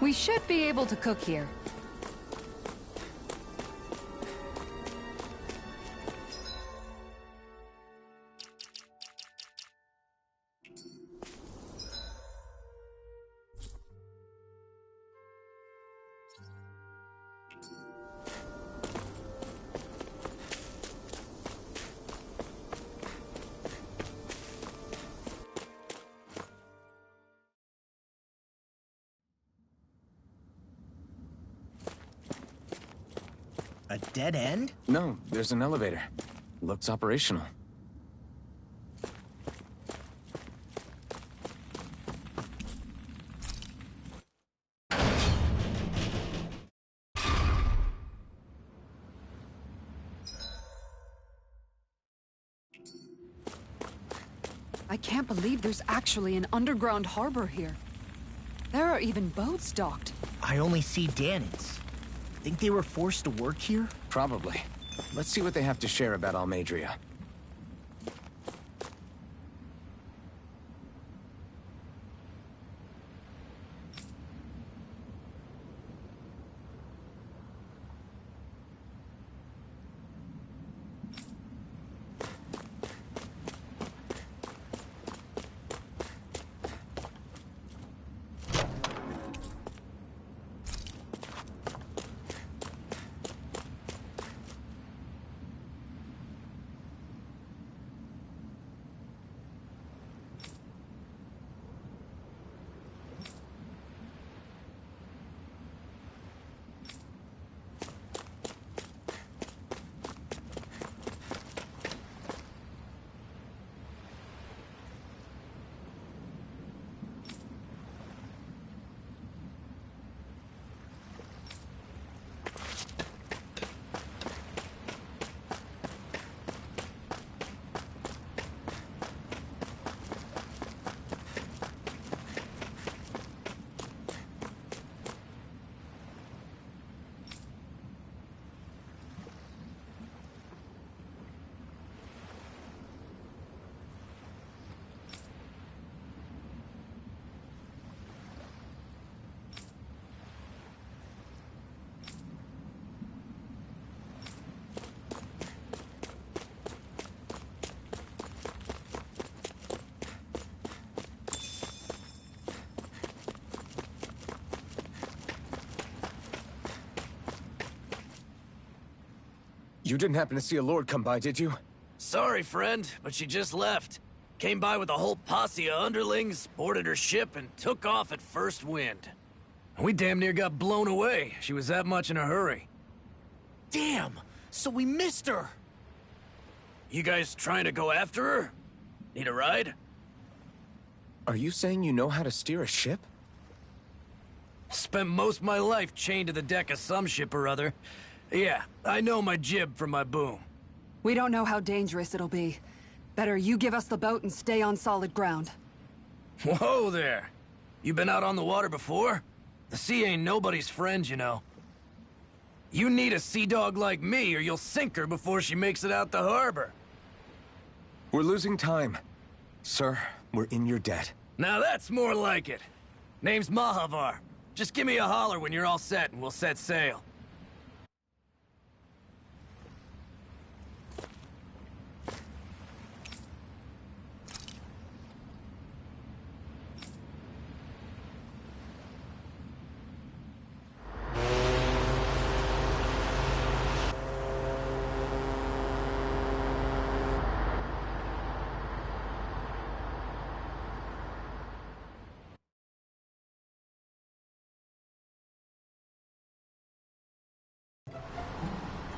We should be able to cook here. A dead end? No, there's an elevator. Looks operational. I can't believe there's actually an underground harbor here. There are even boats docked. I only see Danans. Think they were forced to work here? Probably. Let's see what they have to share about Almeidrea. You didn't happen to see a lord come by, did you? Sorry, friend, but she just left. Came by with a whole posse of underlings, boarded her ship, and took off at first wind. We damn near got blown away. She was that much in a hurry. Damn! So we missed her! You guys trying to go after her? Need a ride? Are you saying you know how to steer a ship? Spent most of my life chained to the deck of some ship or other. Yeah, I know my jib from my boom. We don't know how dangerous it'll be. Better you give us the boat and stay on solid ground. Whoa there! You been out on the water before? The sea ain't nobody's friend, you know. You need a sea dog like me, or you'll sink her before she makes it out the harbor. We're losing time. Sir, we're in your debt. Now that's more like it. Name's Mahavar. Just give me a holler when you're all set and we'll set sail.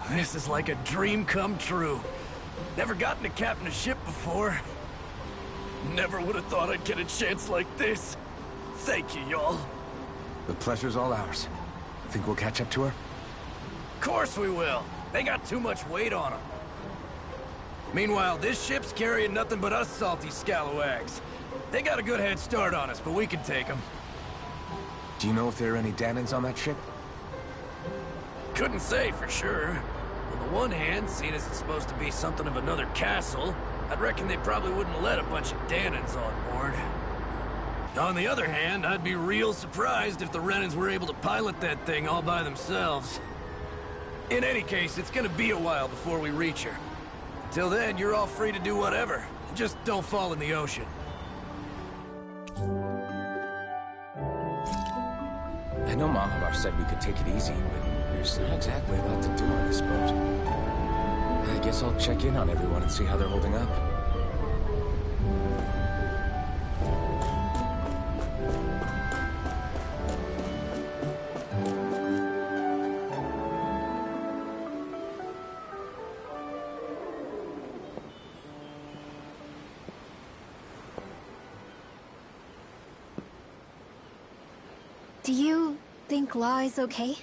This is like a dream come true. Never gotten to captain a ship before. Never would have thought I'd get a chance like this. Thank you, y'all. The pleasure's all ours. Think we'll catch up to her? Course we will. They got too much weight on them. Meanwhile, this ship's carrying nothing but us salty scalawags. They got a good head start on us, but we can take them. Do you know if there are any Danans on that ship? Couldn't say for sure. On the one hand, seeing as it's supposed to be something of another castle, I'd reckon they probably wouldn't let a bunch of Danans on board. On the other hand, I'd be real surprised if the Renans were able to pilot that thing all by themselves. In any case, it's gonna be a while before we reach her. Till then, you're all free to do whatever. Just don't fall in the ocean. I know Mahalabar said we could take it easy, but there's not exactly a lot to do on this boat. I guess I'll check in on everyone and see how they're holding up. Do you think Law is okay?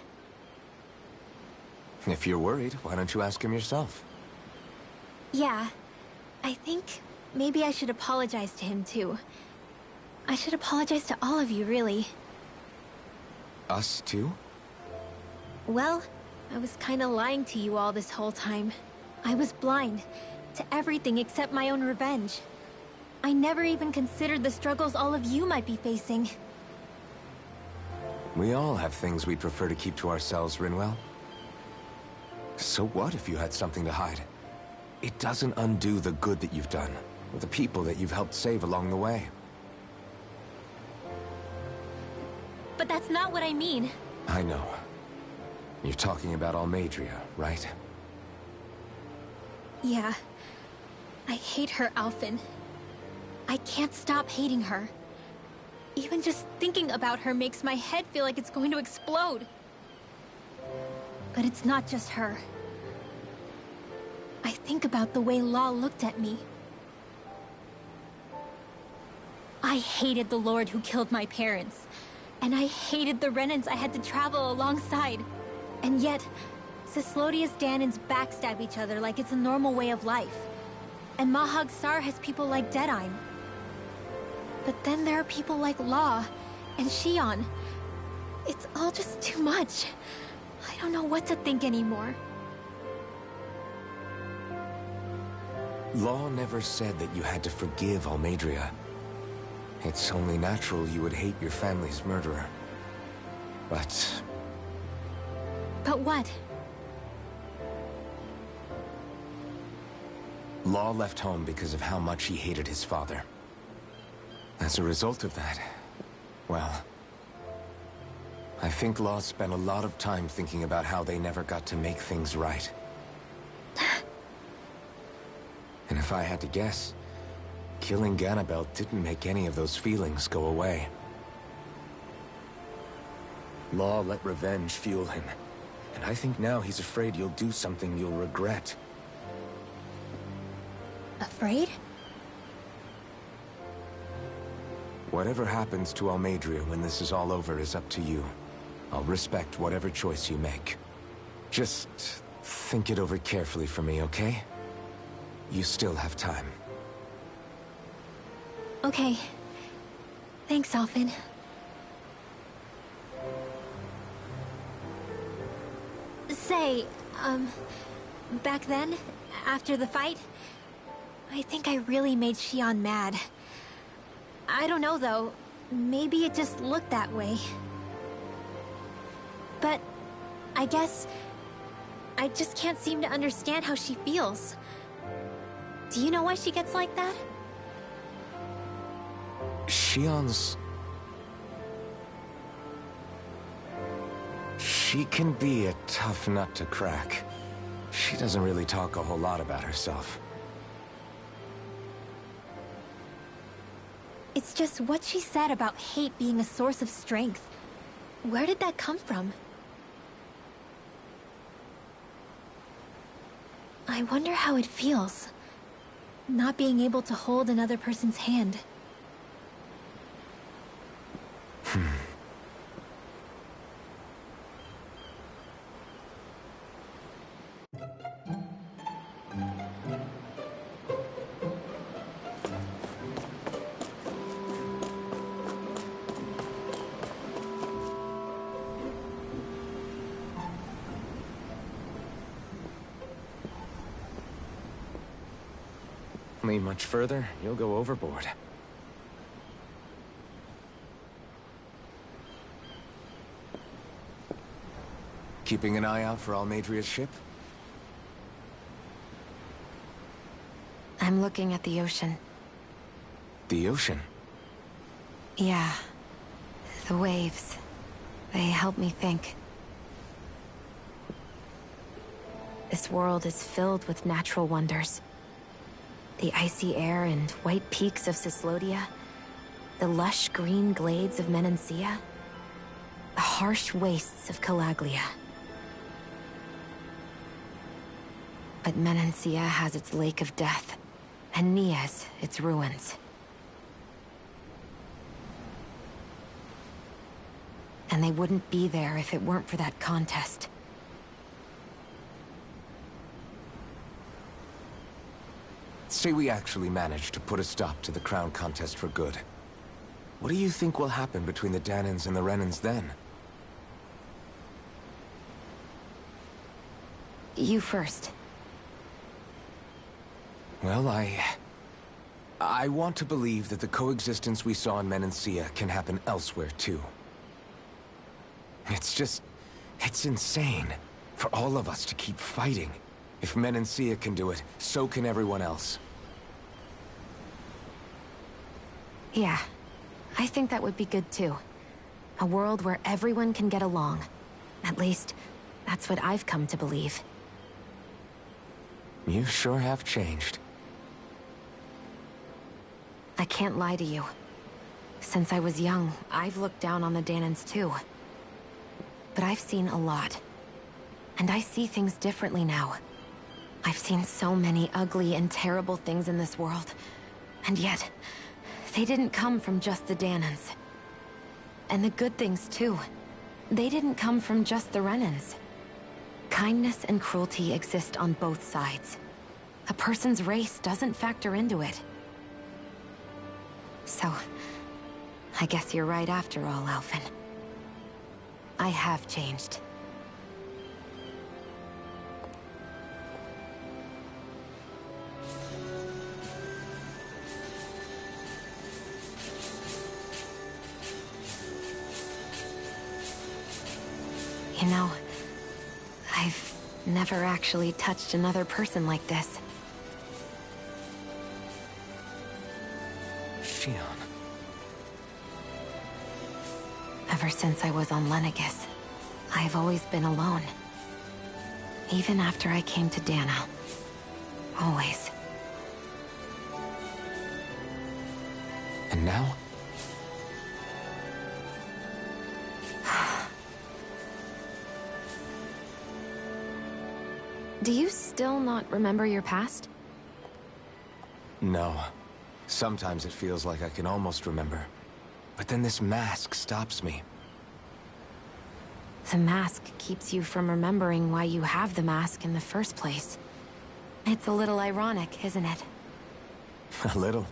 If you're worried, why don't you ask him yourself? Yeah. I think maybe I should apologize to him too. I should apologize to all of you, really. Us too? Well, I was kinda lying to you all this whole time. I was blind to everything except my own revenge. I never even considered the struggles all of you might be facing. We all have things we'd prefer to keep to ourselves, Rinwell. So what if you had something to hide? It doesn't undo the good that you've done, or the people that you've helped save along the way. But that's not what I mean. I know. You're talking about Almeidrea, right? Yeah. I hate her, Alphen. I can't stop hating her. Even just thinking about her makes my head feel like it's going to explode. But it's not just her. I think about the way Law looked at me. I hated the Lord who killed my parents. And I hated the Renans I had to travel alongside. And yet, Cyslodia's Dahnans backstab each other like it's a normal way of life. And Mahag Saar has people like Deadeye. But then there are people like Law and Shionne. It's all just too much. I don't know what to think anymore. Law never said that you had to forgive Almeidrea. It's only natural you would hate your family's murderer. But But what? Law left home because of how much he hated his father. As a result of that, well, I think Law spent a lot of time thinking about how they never got to make things right. And if I had to guess, killing Ganabel didn't make any of those feelings go away. Law let revenge fuel him, and I think now he's afraid you'll do something you'll regret. Afraid? Whatever happens to Almeidrea when this is all over is up to you. I'll respect whatever choice you make. Just think it over carefully for me, okay? You still have time. Okay. Thanks, Alphen. Say, back then, after the fight, I think I really made Shionne mad. I don't know, though. Maybe it just looked that way. But I guess I just can't seem to understand how she feels. Do you know why she gets like that? Shionne's... She can be a tough nut to crack. She doesn't really talk a whole lot about herself. It's just what she said about hate being a source of strength. Where did that come from? I wonder how it feels, not being able to hold another person's hand. Lean much further, you'll go overboard. Keeping an eye out for Almadria's ship? I'm looking at the ocean. The ocean? Yeah. The waves. They help me think. This world is filled with natural wonders. The icy air and white peaks of Cyslodia. The lush green glades of Menancia. The harsh wastes of Calaglia. But Menancia has its Lake of Death, and Nias its ruins. And they wouldn't be there if it weren't for that contest. Say we actually managed to put a stop to the crown contest for good. What do you think will happen between the Dahnans and the Renans then? You first. Well, I want to believe that the coexistence we saw in Menancia can happen elsewhere, too. It's insane for all of us to keep fighting. If Menancia can do it, so can everyone else. Yeah, I think that would be good too. A world where everyone can get along. At least, that's what I've come to believe. You sure have changed. I can't lie to you. Since I was young, I've looked down on the Dahnans too. But I've seen a lot. And I see things differently now. I've seen so many ugly and terrible things in this world. And yet, they didn't come from just the Dahnans. And the good things too. They didn't come from just the Renans. Kindness and cruelty exist on both sides. A person's race doesn't factor into it. So, I guess you're right after all, Alphen. I have changed. You know, I've never actually touched another person like this. Shionne. Ever since I was on Lenegis, I've always been alone. Even after I came to Dahna. Always. And now? Do you still not remember your past? No. Sometimes it feels like I can almost remember. But then this mask stops me. The mask keeps you from remembering why you have the mask in the first place. It's a little ironic, isn't it? A little.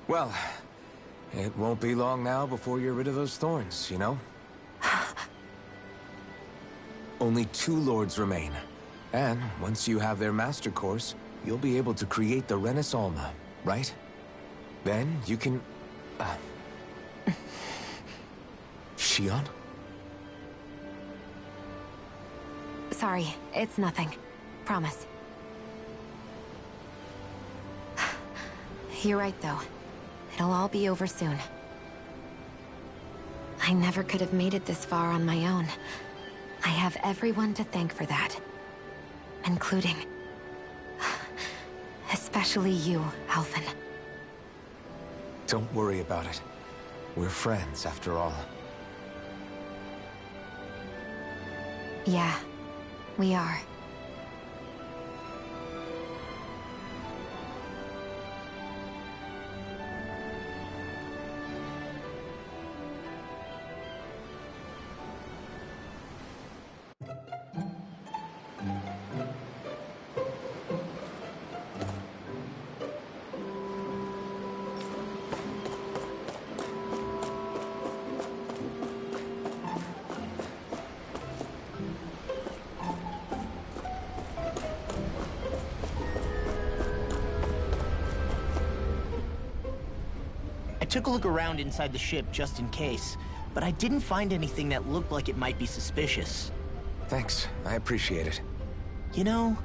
Well, it won't be long now before you're rid of those thorns, you know? Only 2 lords remain. And once you have their master course, you'll be able to create the Renis Alma, right? Then you can... Shionne? Sorry, it's nothing. Promise. You're right, though. It'll all be over soon. I never could have made it this far on my own. I have everyone to thank for that. Including... especially you, Alphen. Don't worry about it. We're friends, after all. Yeah, we are. took a look around inside the ship just in case, but I didn't find anything that looked like it might be suspicious. Thanks, I appreciate it. You know,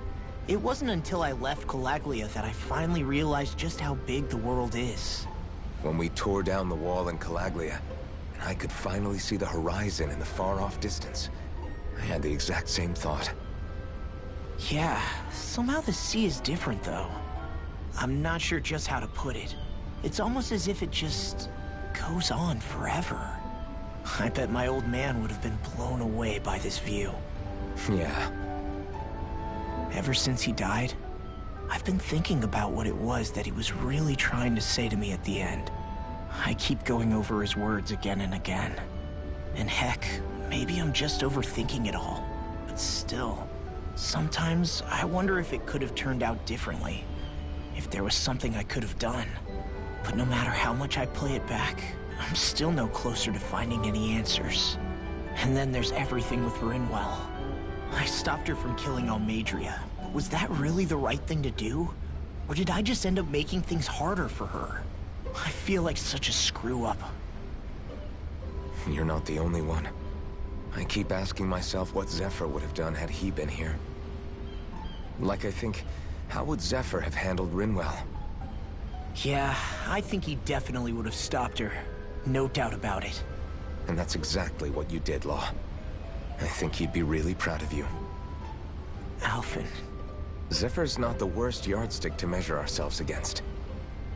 it wasn't until I left Calaglia that I finally realized just how big the world is. When we tore down the wall in Calaglia, and I could finally see the horizon in the far-off distance, I had the exact same thought. Yeah, somehow the sea is different though. I'm not sure just how to put it. It's almost as if it just goes on forever. I bet my old man would have been blown away by this view. Yeah. Ever since he died, I've been thinking about what it was that he was really trying to say to me at the end. I keep going over his words again and again. And heck, maybe I'm just overthinking it all. But still, sometimes I wonder if it could have turned out differently. If there was something I could have done. But no matter how much I play it back, I'm still no closer to finding any answers. And then there's everything with Rinwell. I stopped her from killing Almeidrea. Was that really the right thing to do? Or did I just end up making things harder for her? I feel like such a screw-up. You're not the only one. I keep asking myself what Zephyr would have done had he been here. Like I think, how would Zephyr have handled Rinwell? Yeah, I think he definitely would have stopped her. No doubt about it. And that's exactly what you did, Law. I think he'd be really proud of you. Alphen. Zephyr's not the worst yardstick to measure ourselves against.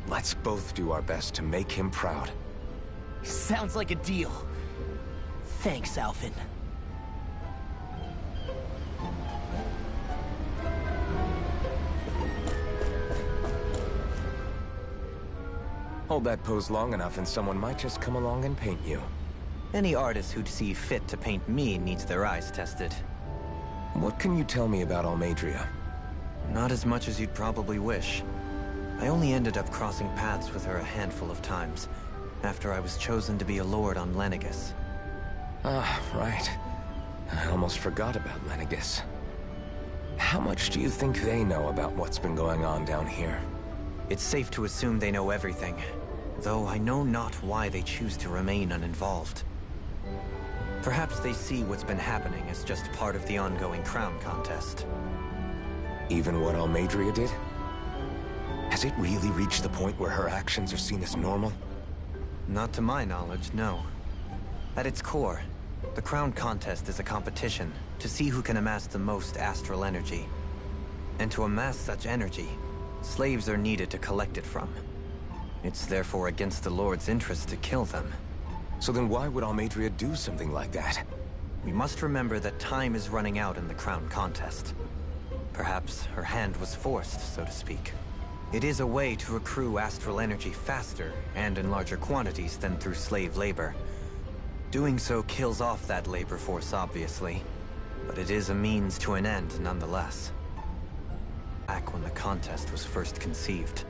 Let's both do our best to make him proud. Sounds like a deal. Thanks, Alphen. Hold that pose long enough and someone might just come along and paint you. Any artist who'd see fit to paint me needs their eyes tested. What can you tell me about Almeidrea? Not as much as you'd probably wish. I only ended up crossing paths with her a handful of times, after I was chosen to be a lord on Lenegis. Ah, right. I almost forgot about Lenegis. How much do you think they know about what's been going on down here? It's safe to assume they know everything, though I know not why they choose to remain uninvolved. Perhaps they see what's been happening as just part of the ongoing crown contest. Even what Almeidrea did? Has it really reached the point where her actions are seen as normal? Not to my knowledge, no. At its core, the crown contest is a competition to see who can amass the most astral energy. And to amass such energy, slaves are needed to collect it from. It's therefore against the Lord's interest to kill them. So then why would Almeidrea do something like that? We must remember that time is running out in the crown contest. Perhaps her hand was forced, so to speak. It is a way to accrue astral energy faster and in larger quantities than through slave labor. Doing so kills off that labor force, obviously, but it is a means to an end nonetheless. Back when the contest was first conceived.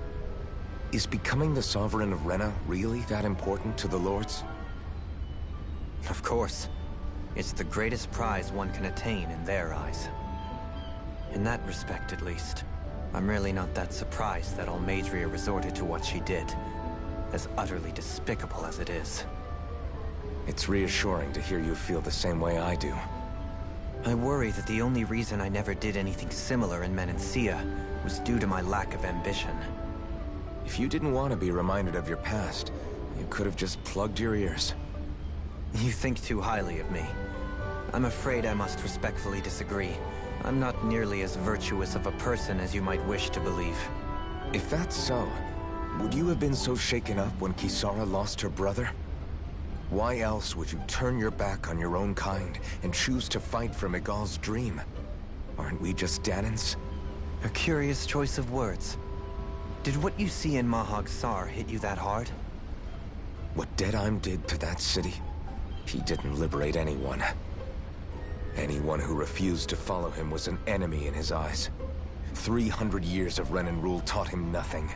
Is becoming the Sovereign of Rena really that important to the Lords? Of course. It's the greatest prize one can attain in their eyes. In that respect, at least, I'm really not that surprised that Almeidrea resorted to what she did, as utterly despicable as it is. It's reassuring to hear you feel the same way I do. I worry that the only reason I never did anything similar in Menancia was due to my lack of ambition. If you didn't want to be reminded of your past, you could have just plugged your ears. You think too highly of me. I'm afraid I must respectfully disagree. I'm not nearly as virtuous of a person as you might wish to believe. If that's so, would you have been so shaken up when Kisara lost her brother? Why else would you turn your back on your own kind and choose to fight for Miguel's dream? Aren't we just Danans? A curious choice of words. Did what you see in Mahag Sar hit you that hard? What Deadheim did to that city, he didn't liberate anyone. Anyone who refused to follow him was an enemy in his eyes. 300 years of Renan rule taught him nothing.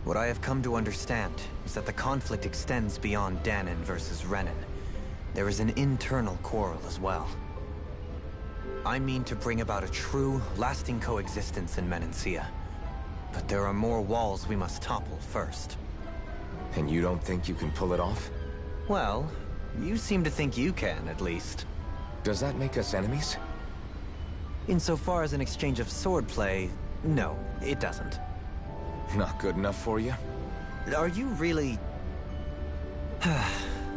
What I have come to understand is that the conflict extends beyond Danan versus Renan. There is an internal quarrel as well. I mean to bring about a true, lasting coexistence in Menancia. But there are more walls we must topple first. And you don't think you can pull it off? Well, you seem to think you can, at least. Does that make us enemies? Insofar as an exchange of swordplay, no, it doesn't. Not good enough for you? Are you really...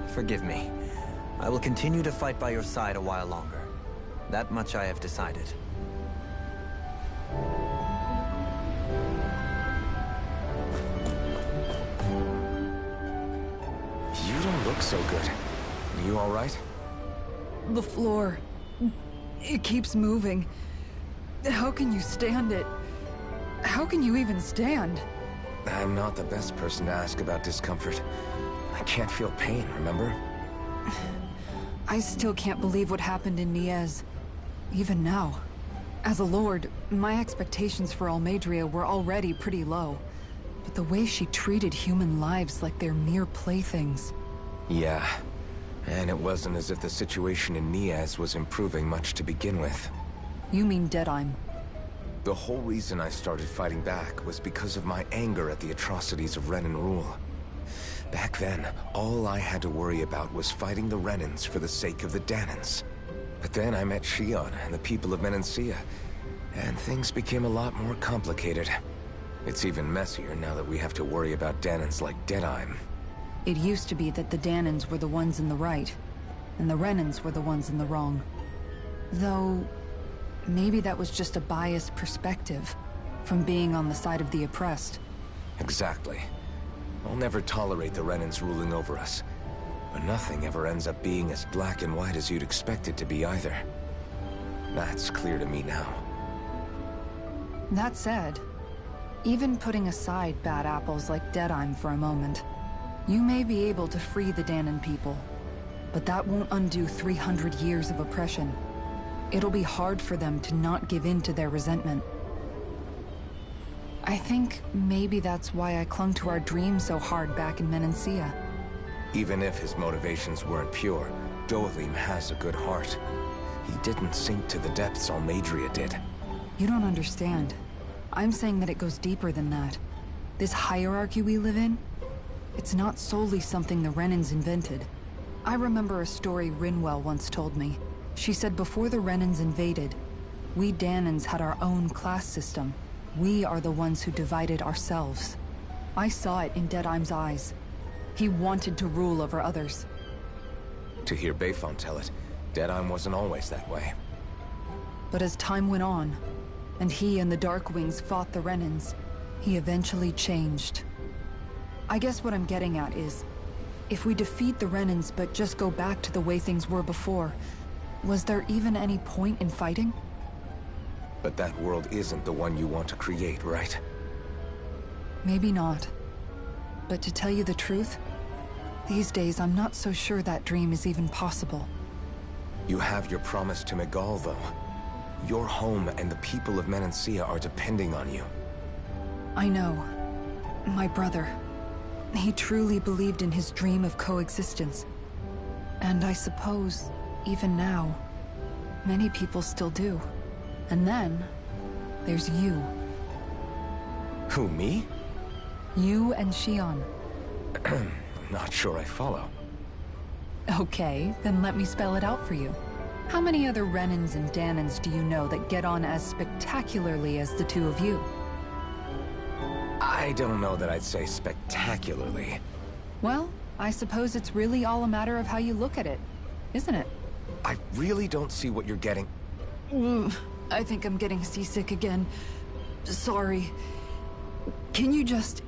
Forgive me. I will continue to fight by your side a while longer. That much I have decided. You don't look so good. You all right? The floor. It keeps moving. How can you stand it? How can you even stand? I'm not the best person to ask about discomfort. I can't feel pain, remember? I still can't believe what happened in Niez. Even now. As a lord, my expectations for Almeidrea were already pretty low. But the way she treated human lives like they're mere playthings. Yeah. And it wasn't as if the situation in Niez was improving much to begin with. You mean Deadheim? The whole reason I started fighting back was because of my anger at the atrocities of Renan rule. Back then, all I had to worry about was fighting the Renans for the sake of the Dahnans. But then I met Shion and the people of Menancia, and things became a lot more complicated. It's even messier now that we have to worry about Dahnans like Deadheim. It used to be that the Dahnans were the ones in the right, and the Renans were the ones in the wrong. Though, maybe that was just a biased perspective, from being on the side of the oppressed. Exactly. I'll never tolerate the Renans ruling over us. But nothing ever ends up being as black and white as you'd expect it to be either. That's clear to me now. That said, even putting aside bad apples like Deadheim for a moment, you may be able to free the Dahnan people, but that won't undo 300 years of oppression. It'll be hard for them to not give in to their resentment. I think maybe that's why I clung to our dream so hard back in Menancia. Even if his motivations weren't pure, Dohalim has a good heart. He didn't sink to the depths Almeidrea did. You don't understand. I'm saying that it goes deeper than that. This hierarchy we live in, it's not solely something the Renans invented. I remember a story Rinwell once told me. She said before the Renans invaded, we Dahnans had our own class system. We are the ones who divided ourselves. I saw it in Deadheim's eyes. He wanted to rule over others. To hear Bayfont tell it, Deadheim wasn't always that way. But as time went on, and he and the Darkwings fought the Renans, he eventually changed. I guess what I'm getting at is, if we defeat the Renans but just go back to the way things were before, was there even any point in fighting? But that world isn't the one you want to create, right? Maybe not. But to tell you the truth, these days I'm not so sure that dream is even possible. You have your promise to Megal, though. Your home and the people of Menancia are depending on you. I know. My brother. He truly believed in his dream of coexistence. And I suppose, even now, many people still do. And then, there's you. Who, me? You and Shion. I'm not sure I follow. Okay, then let me spell it out for you. How many other Renans and Dahnans do you know that get on as spectacularly as the two of you? I don't know that I'd say spectacularly. Well, I suppose it's really all a matter of how you look at it, isn't it? I really don't see what you're getting. I think I'm getting seasick again. Sorry. Can you just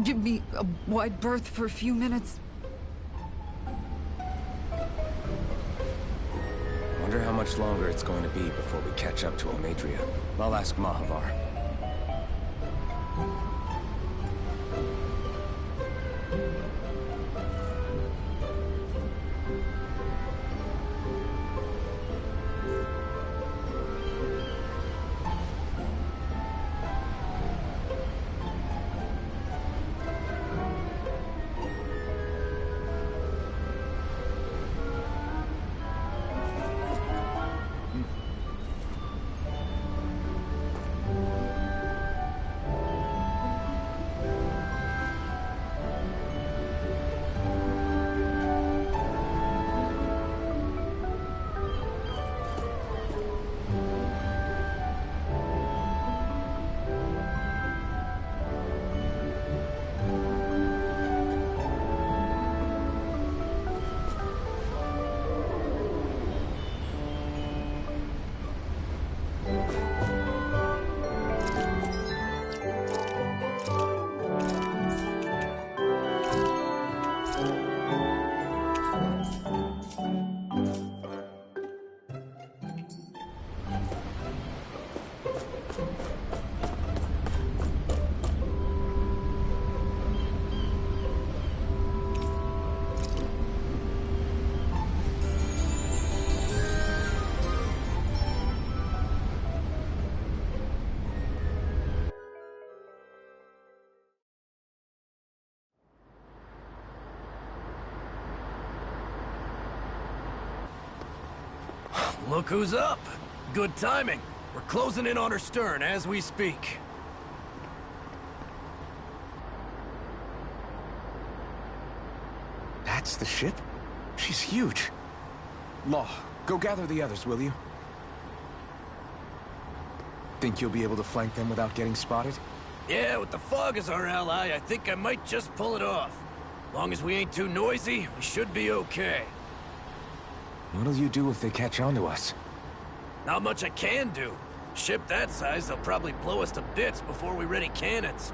give me a wide berth for a few minutes? Wonder how much longer it's going to be before we catch up to Almeidrea. I'll ask Mahavar. Look who's up! Good timing. We're closing in on her stern as we speak. That's the ship? She's huge. Law, go gather the others, will you? Think you'll be able to flank them without getting spotted? Yeah, with the fog as our ally, I think I might just pull it off. Long as we ain't too noisy, we should be okay. What'll you do if they catch on to us? Not much I can do. Ship that size, they'll probably blow us to bits before we ready cannons.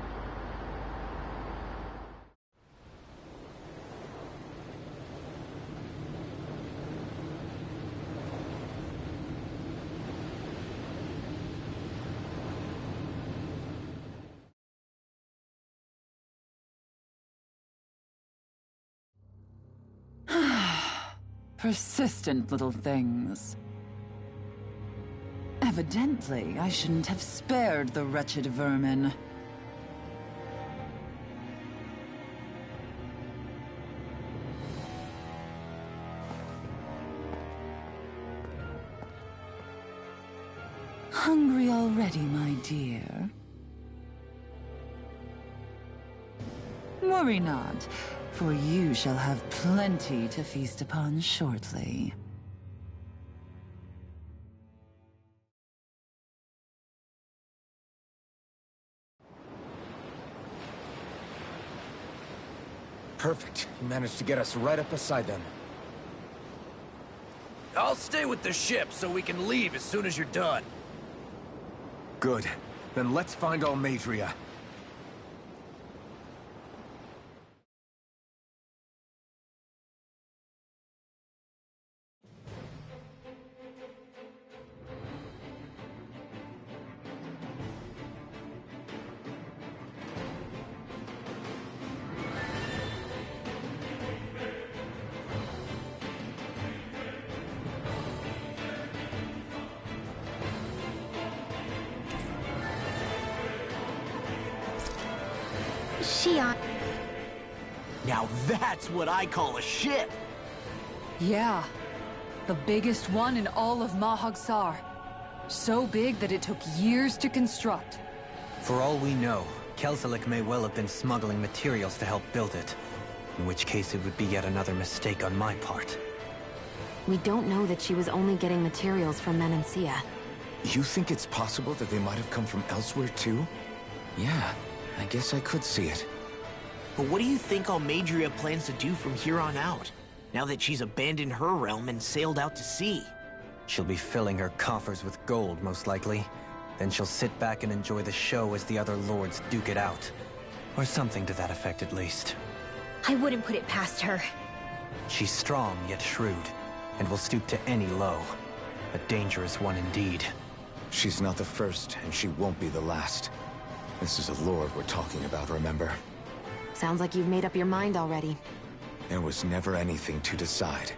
Persistent little things. Evidently, I shouldn't have spared the wretched vermin. Hungry already, my dear? Worry not, for you shall have plenty to feast upon shortly. Perfect. You managed to get us right up beside them. I'll stay with the ship so we can leave as soon as you're done. Good. Then let's find Almeidrea. Shion. Now that's what I call a ship! Yeah. The biggest one in all of Mahag-Saar. So big that it took years to construct. For all we know, Kelzelik may well have been smuggling materials to help build it. In which case it would be yet another mistake on my part. We don't know that she was only getting materials from Menancia. You think it's possible that they might have come from elsewhere too? Yeah, I guess I could see it. But what do you think Almeidrea plans to do from here on out, now that she's abandoned her realm and sailed out to sea? She'll be filling her coffers with gold, most likely. Then she'll sit back and enjoy the show as the other lords duke it out. Or something to that effect, at least. I wouldn't put it past her. She's strong, yet shrewd, and will stoop to any low. A dangerous one indeed. She's not the first, and she won't be the last. This is a lord we're talking about, remember? Sounds like you've made up your mind already. There was never anything to decide.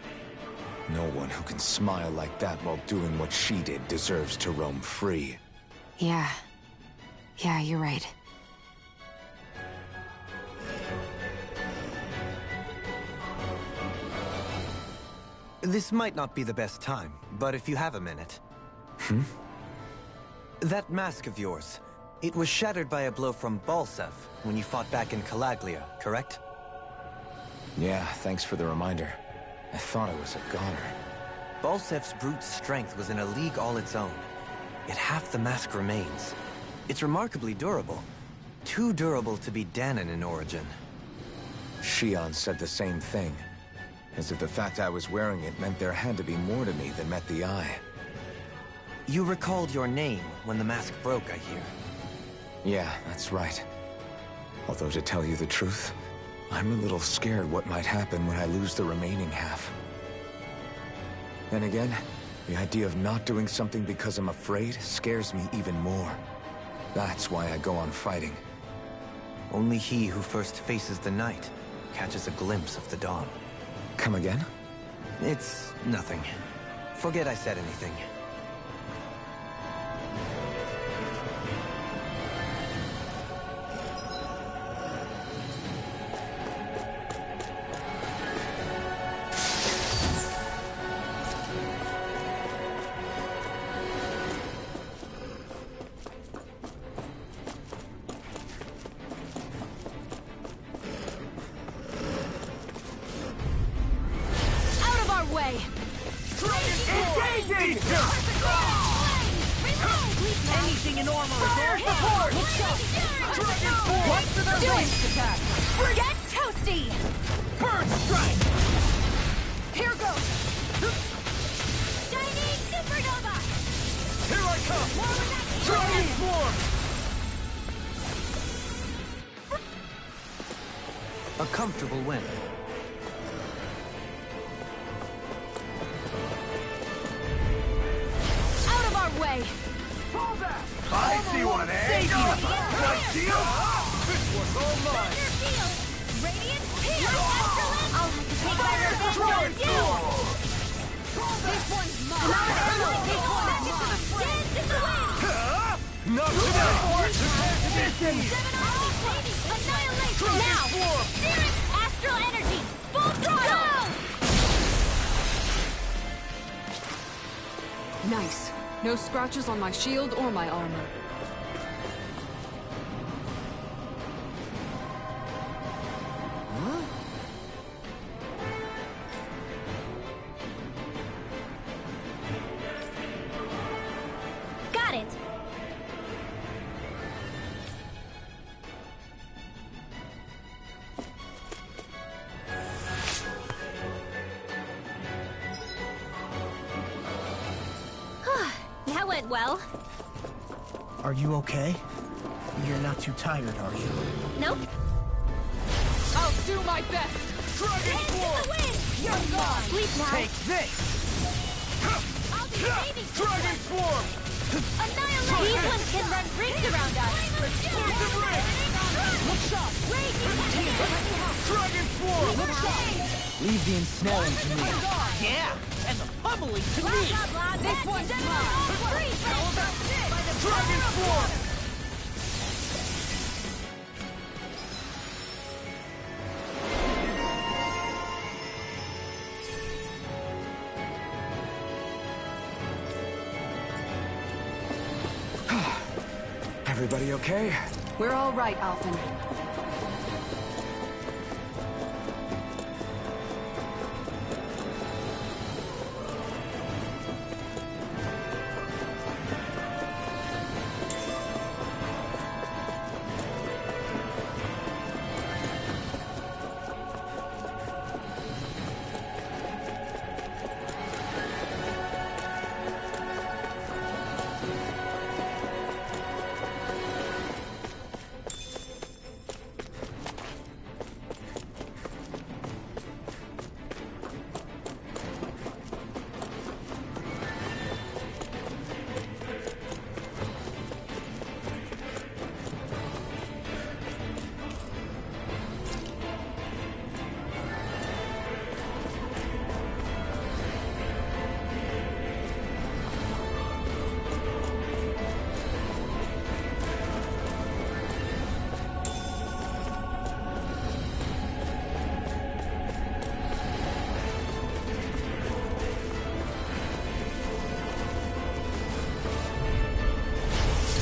No one who can smile like that while doing what she did deserves to roam free. Yeah. Yeah, you're right. This might not be the best time, but if you have a minute. That mask of yours, it was shattered by a blow from Balsev when you fought back in Calaglia, correct? Yeah, thanks for the reminder. I thought I was a goner. Balsev's brute strength was in a league all its own. Yet half the mask remains. It's remarkably durable. Too durable to be Dahnan in origin. Shion said the same thing. As if the fact I was wearing it meant there had to be more to me than met the eye. You recalled your name when the mask broke, I hear. Yeah, that's right. Although to tell you the truth, I'm a little scared what might happen when I lose the remaining half. Then again, the idea of not doing something because I'm afraid scares me even more. That's why I go on fighting. Only he who first faces the night catches a glimpse of the dawn. Come again? It's nothing. Forget I said anything. in armor Fire support! Watch for their ranged attack! Get toasty! Bird strike! Here goes! Shining supernova! Here I come! Dragon Swarm! A comfortable win. Out of our way! I see one, eh? Like deal? This one's all mine! Thunder field! Radiant peel! I'll have to take my revenge on you! This one's mine! This one's mine! Dance in the wind! Not today! Annihilation! Now! Searing astral energy! Full throttle! Nice. No scratches on my shield or my armor. Got it! That went well. Are you okay? You're not too tired, are you? Nope. I'll do my best! Dragon Swarm! You're gone! Sleep now! Take this! I'll be saving this Dragon Swarm! Annihilate! These ones can run rings around us! Explosive ring! Look sharp! Dragon Swarm! Leave the ensnaring to me. Yeah! And the pummeling to me! This one's mine! Dragon Swarm! Everybody okay? We're all right, Alphen.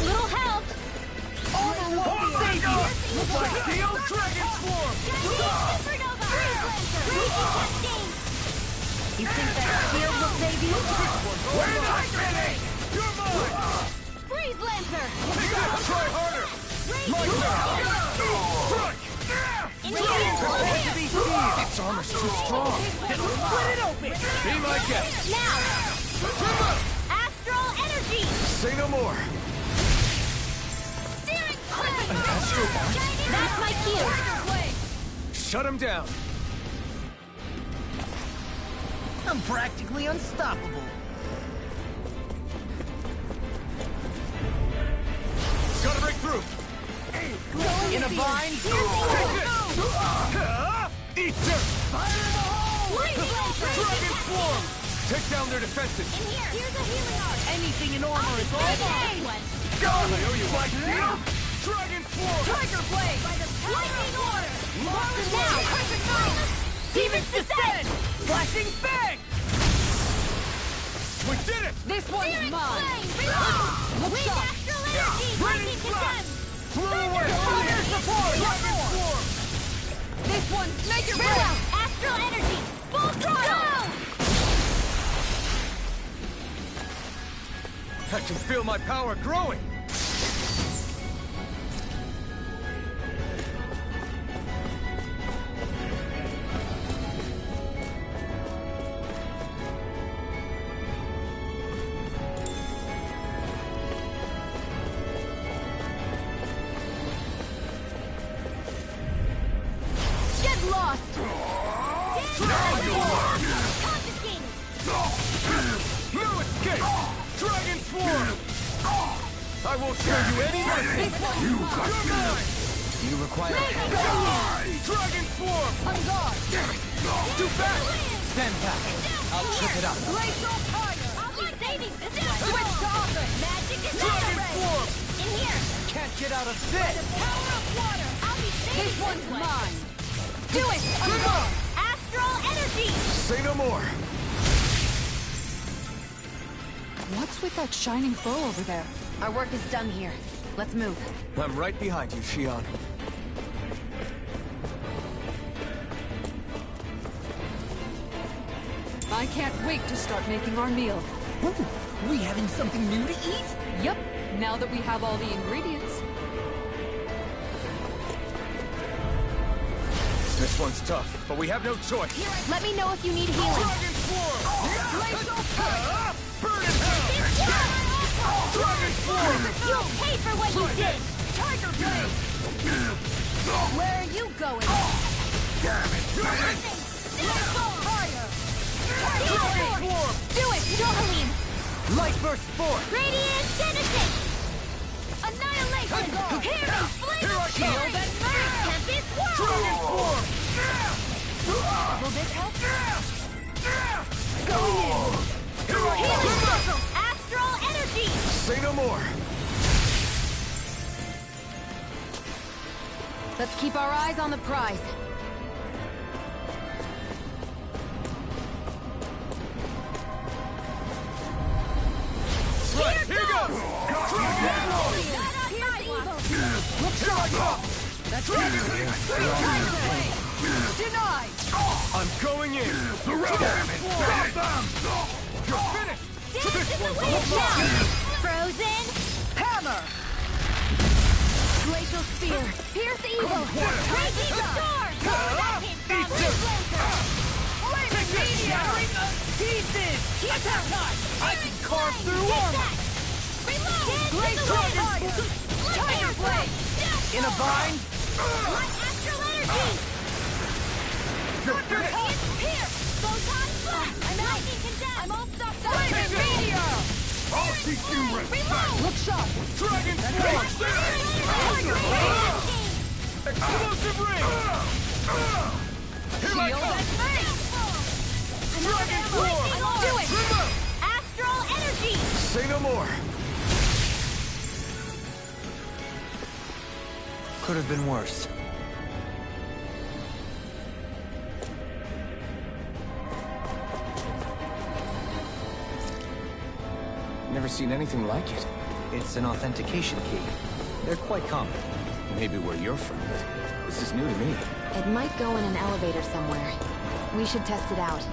Little help! Like Steel Dragon Swarm! Supernova! You think that shield will save you? We're not ready! You're mine! Freeze Lancer! Try harder! Like that! Its armor's too strong. Split it open! Be my guest! Now! Astral energy! Say no more. Searing that's my cue! Shut him down! I'm practically unstoppable. Gotta break through! In a bind? Eat dirt! Dragon Swarm! Take down their defenses! Here's a healing art! Anything in armor is all mine! Go! I owe you like steel! Dragon Swarm! Tiger Blade! Lightning order! Now! Demons descend! Flashing Fang! We did it! This one's Searing mine! flame! Reload! Look Wind sharp! astral energy! Lightning condemned! Flew away! Fire support! Dragon Swarm! This one's make it Reload! rain! Astral energy! Full throttle! I can feel my power growing! lost! Confiscated! No escape! Dragon Swarm! I won't show you any mercy! You got Do you require Dragon Swarm! On guard! Too fast! Stand back. I'll trip it up. Glacial fire! I'll be saving this one! Switch to offense! Magic is Dragon not Swarm! in here! Can't get out of this! Power of water! I'll be saving This one's one. mine! Do it! On guard! Astral energy! Say no more! What's with that shining foe over there? Our work is done here. Let's move. I'm right behind you, Xion. I can't wait to start making our meal. We having something new to eat? Yep, now that we have all the ingredients. This one's tough, but we have no choice. Let me know if you need healing. Dragon Swarm! Burn in hell! Dragon Swarm! You'll pay for what you did! Tiger Blade! Where are you going? Damn it! Fire! Dragon Swarm! Do it, Johaleen! Light burst forth! Radiant Genesis! Annihilation! Here me, flame Here I of come! fury! Tempest Dragon Whirl! Swarm! Will this help? Here I Healing come! circle! Astral energy! Say no more! Let's keep our eyes on the prize. Right, here goes! Here I come! Denied! I'm going in! Damn it! Stop them! You're finished! Dance in the wind now! Frozen! Hammer! Glacial Spear! Pierce evil! Raging storm! That hit from Blazer! Flaming Meteor! Pieces! Attack! I can carve through armor! Reload! Glacial Fire! Tiger Blade! In a bind? Light astral energy! You're finished! It's pierce! Photon blast! I'm lightning condemned! I'm all stuffed up! Flaming Meteor! I'll teach you respect! Look sharp! Dragon Swarm! Tiger Blade! Explosive ring! Here I Shield come! and face! Dragon Swarm! Do it! Remote! Astral energy! Say no more! Could have been worse. Never seen anything like it. It's an authentication key. They're quite common. Maybe where you're from, but this is new to me. It might go in an elevator somewhere. We should test it out.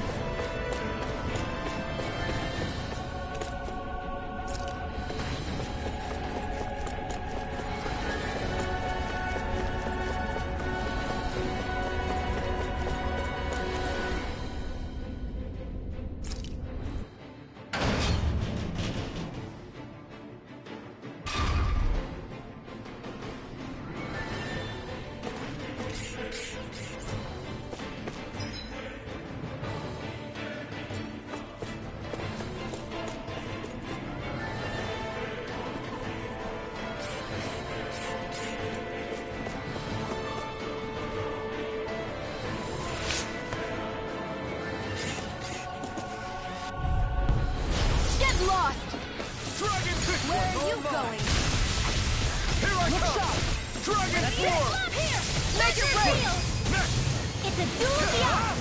It's a duel beyond!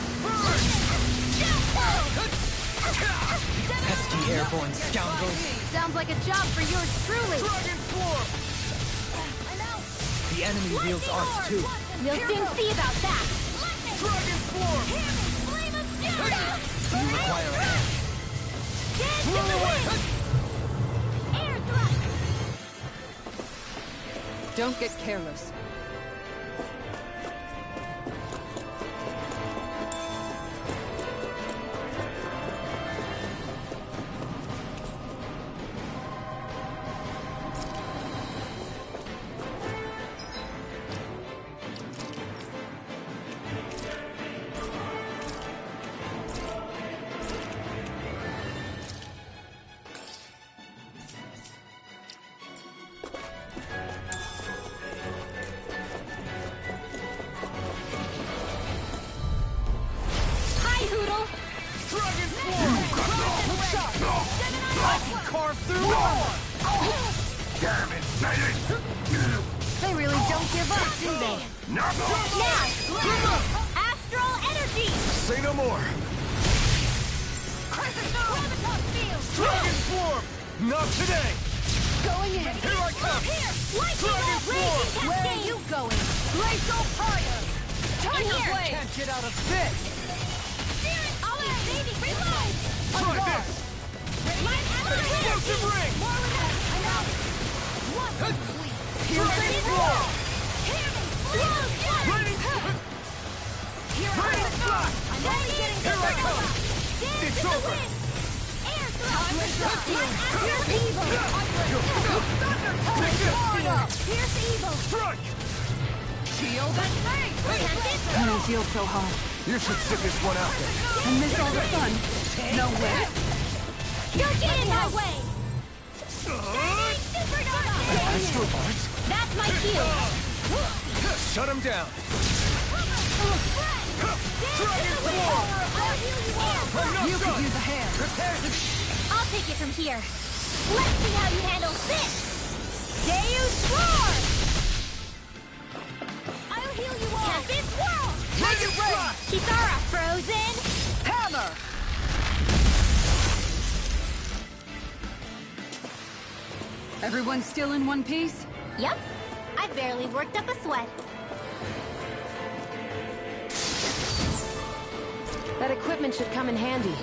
Pesky airborne scoundrels! Sounds like a job for yours truly. Dragon Swarm! The enemy wields arts too. We'll soon see about that! Dragon Swarm! Do you require a hand? Run away! Air thrust! Don't get careless. They really don't give up, do they? Now! Astral energy! Say no more! Dragon Swarm! Not today! Going in. Here I come! Dragon Swarm! Where are you going? Glacial fire! Turn here! away. Can't get out of this! I'll be saving! Reload! Try this! Explosive ring! I know! Dragon Swarm! Raining Flash! Here I come! It's over! Strike! Shield and I don't feel so hot. You should sit this one out then. And miss all the fun. No way. Don't get in my way! Astral Arts? That's my shield! Shut him down! Dragon Swarm! You could use a hand. I'll take it from here. Let's see how you handle this! Deus Roar! I'll heal you all! Tempest Whirl! Dragon Flash! Kitara frozen! Hammer! Everyone still in one piece? Yep. I barely worked up a sweat. That equipment should come in handy.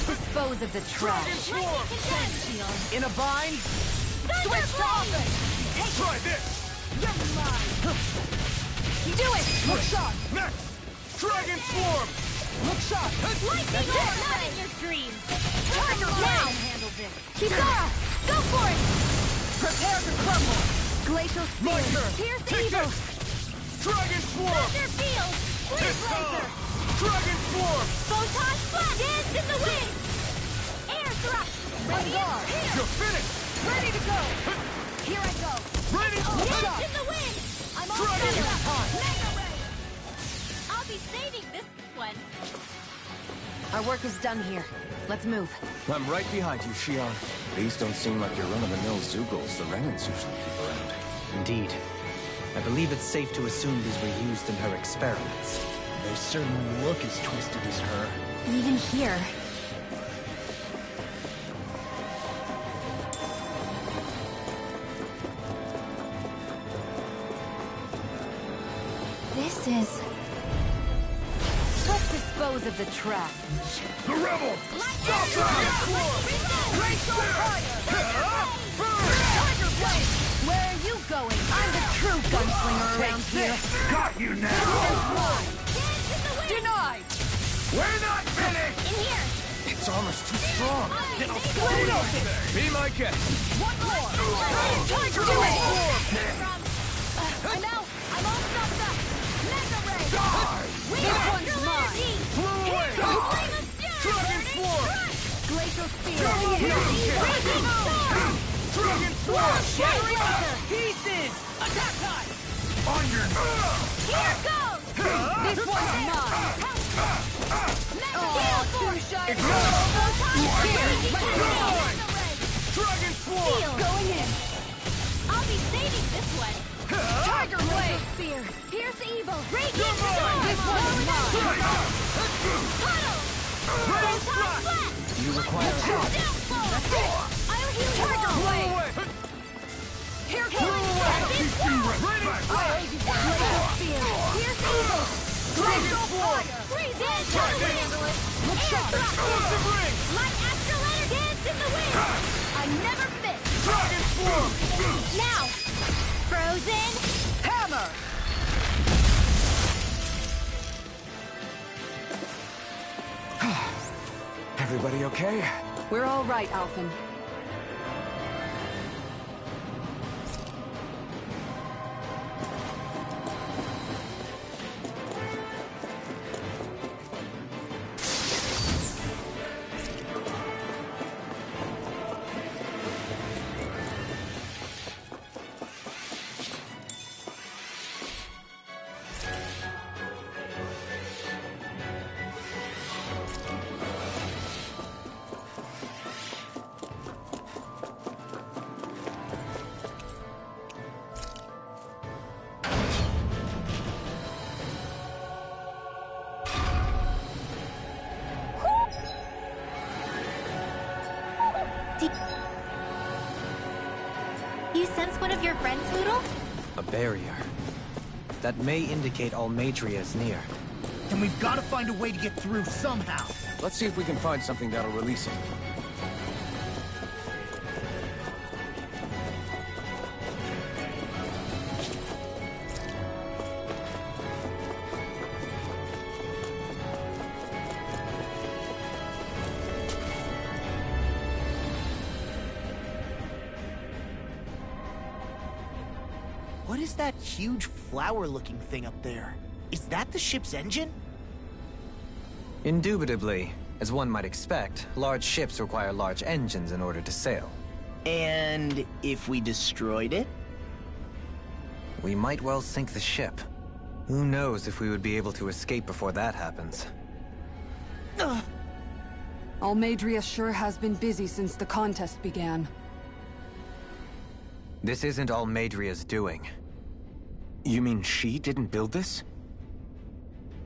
Dispose of the trash. In a bind? Switch to offense! Try this! You're mine! Do it! Look shot! Next! Dragon Swarm! Look shot! Lightning or not in your dreams! Tiger Now! handle this. Kisara! Go for it! Prepare to crumble. Glacial My spear. turn! Pierce Take evil! this! Dragon Swarm! Thunder field! Freeze laser! Dragon Swarm! Photon blast! Dance in the wind! Air thrust! Radiant here! You're finished! Ready to go. Here I go. Ready? Dance in the wind! I'm all Dragon set up! time! Mega ray! I'll be saving this one. Our work is done here. Let's move. I'm right behind you, Shion. These don't seem like your run-of-the-mill Zeugles the Renans usually keep around. Indeed. I believe it's safe to assume these were used in her experiments. They certainly look as twisted as her. Even here. This is... Let's dispose of the trash. The rebels! Stop Where are you going? I'm the true gunslinger around here. Got you now! Denied. We're not finished! In here! Its armor's too strong. Then I'll split it open! Be my guest. One more. Tiger Do it. And now, I'm all stopped up! Mega ray! We This are one's mine. Flew away! Flame of Dragon Swarm! Glacial spear. Raging storm! Dragon Swarm! Shattering laser! Pieces. Attack time. On your... Here goes! This one's mine. Mega Oh, Gale too Force! shy. Dragon Swarm! Going in. I'll be saving this one! Tiger blade. Spear! Pierce evil! Radiant storm! This one's mine. Puddle! Photon blast! You require help. Downfall! I'll Tiger Blade! Here comes Dragon Fire! Freeze in to the wind! Look sharp! Explosive ring! My astral energy dance in the wind! I never miss! Dragon Swarm! Now! Frozen! Hammer! Everybody okay? We're all right, Alphen. You sense one of your friends, Noodle? A barrier. That may indicate Almeidrea is near. And we've got to find a way to get through somehow. Let's see if we can find something that'll release him. What is that huge flower-looking thing up there? Is that the ship's engine? Indubitably. As one might expect, large ships require large engines in order to sail. And if we destroyed it? We might well sink the ship. Who knows if we would be able to escape before that happens. Almeidrea sure has been busy since the contest began. This isn't Almeidrea's doing. You mean she didn't build this?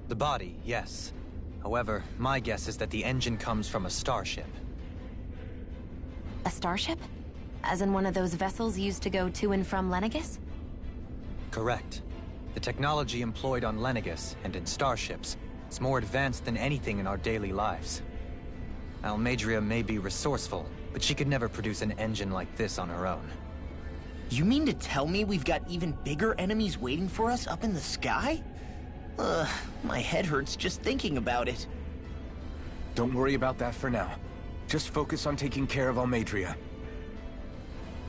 The body, yes. However, my guess is that the engine comes from a starship. A starship? As in one of those vessels used to go to and from Lenegis? Correct. The technology employed on Lenegis and in starships is more advanced than anything in our daily lives. Almeidrea may be resourceful, but she could never produce an engine like this on her own. You mean to tell me we've got even bigger enemies waiting for us up in the sky? My head hurts just thinking about it. Don't worry about that for now. Just focus on taking care of Almeidrea.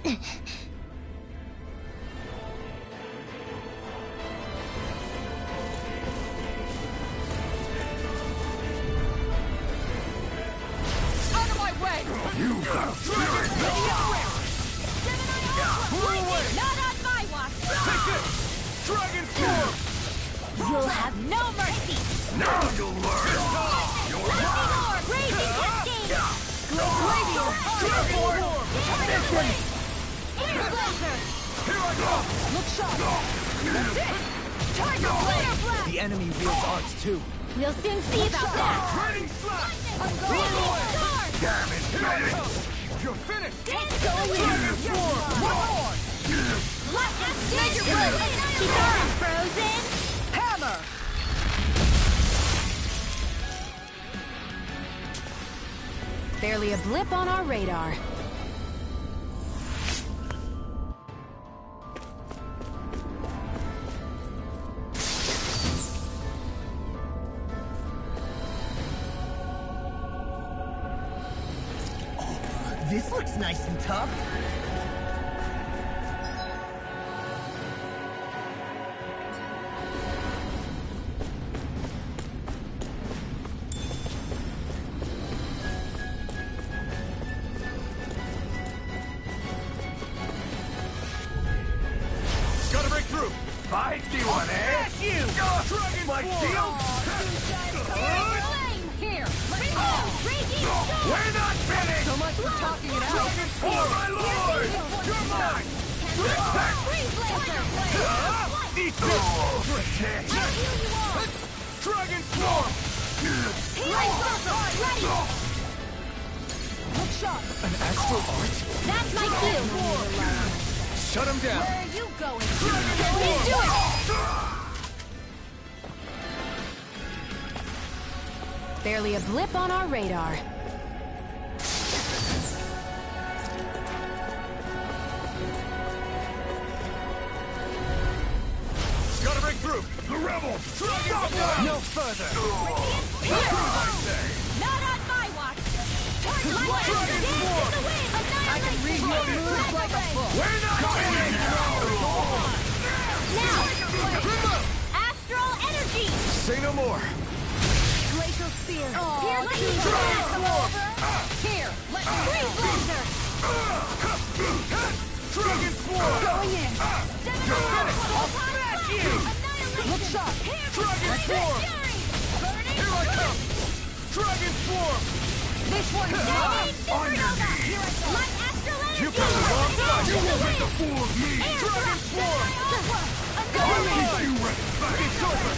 Out of my way! You got spirit! Not on my watch! Take it! Dragon Swarm! You'll have no mercy! Now you'll learn! Lightning Orb! Raging Cascade! Radiant! Air Blazer! Here I go! Look sharp! That's it! Tiger Blade! The enemy wields arts too. We'll soon see about that! Ready, slap! Radiant Storm! Damn it, baby! You're finished! Dragon Swarm! One more! Light Cascade! Keep on, Frozen! Hammer! Barely a blip on our radar. This looks nice and tough. Gotta break through! I see one, eh? That's you! Dragon my shield! Flame! Here! Raging Storm! We're not finished! So much for talking it out. Dragon for my lord! You're mine! Freeze Blazer! Eat this! Dragon Swarm! Light Blazer! Ready! An astral art? That's my cue! Shut him down! Where are you going? He's doing it! Barely a blip on our radar. Gotta break through! The rebels! Stop them! No further! Not on my watch! Light in the wind! I can read your moves like a book. We're not going in Now! Astral energy! Say no more! Glacial spear. Here's lightning blast! Here, let me Freeze laser! Dragon Swarm! going in. I'll smash you! Look sharp. Dragon Swarm! Here I come! Dragon Swarm! This one's mine. Light astral energy! You got the wrong side! You will make a fool of me! Dragon Swarm! You ready? It's over!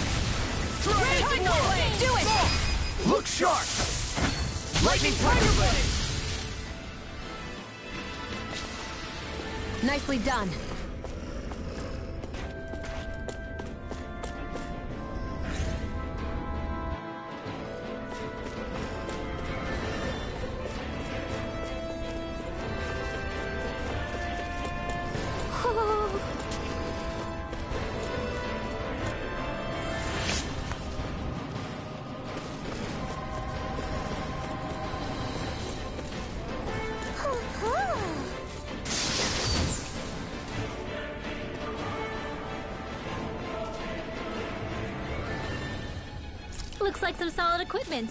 Dragon Swarm! Do it! Look sharp! Lightning Tiger Blade! Nicely done. Looks like some solid equipment.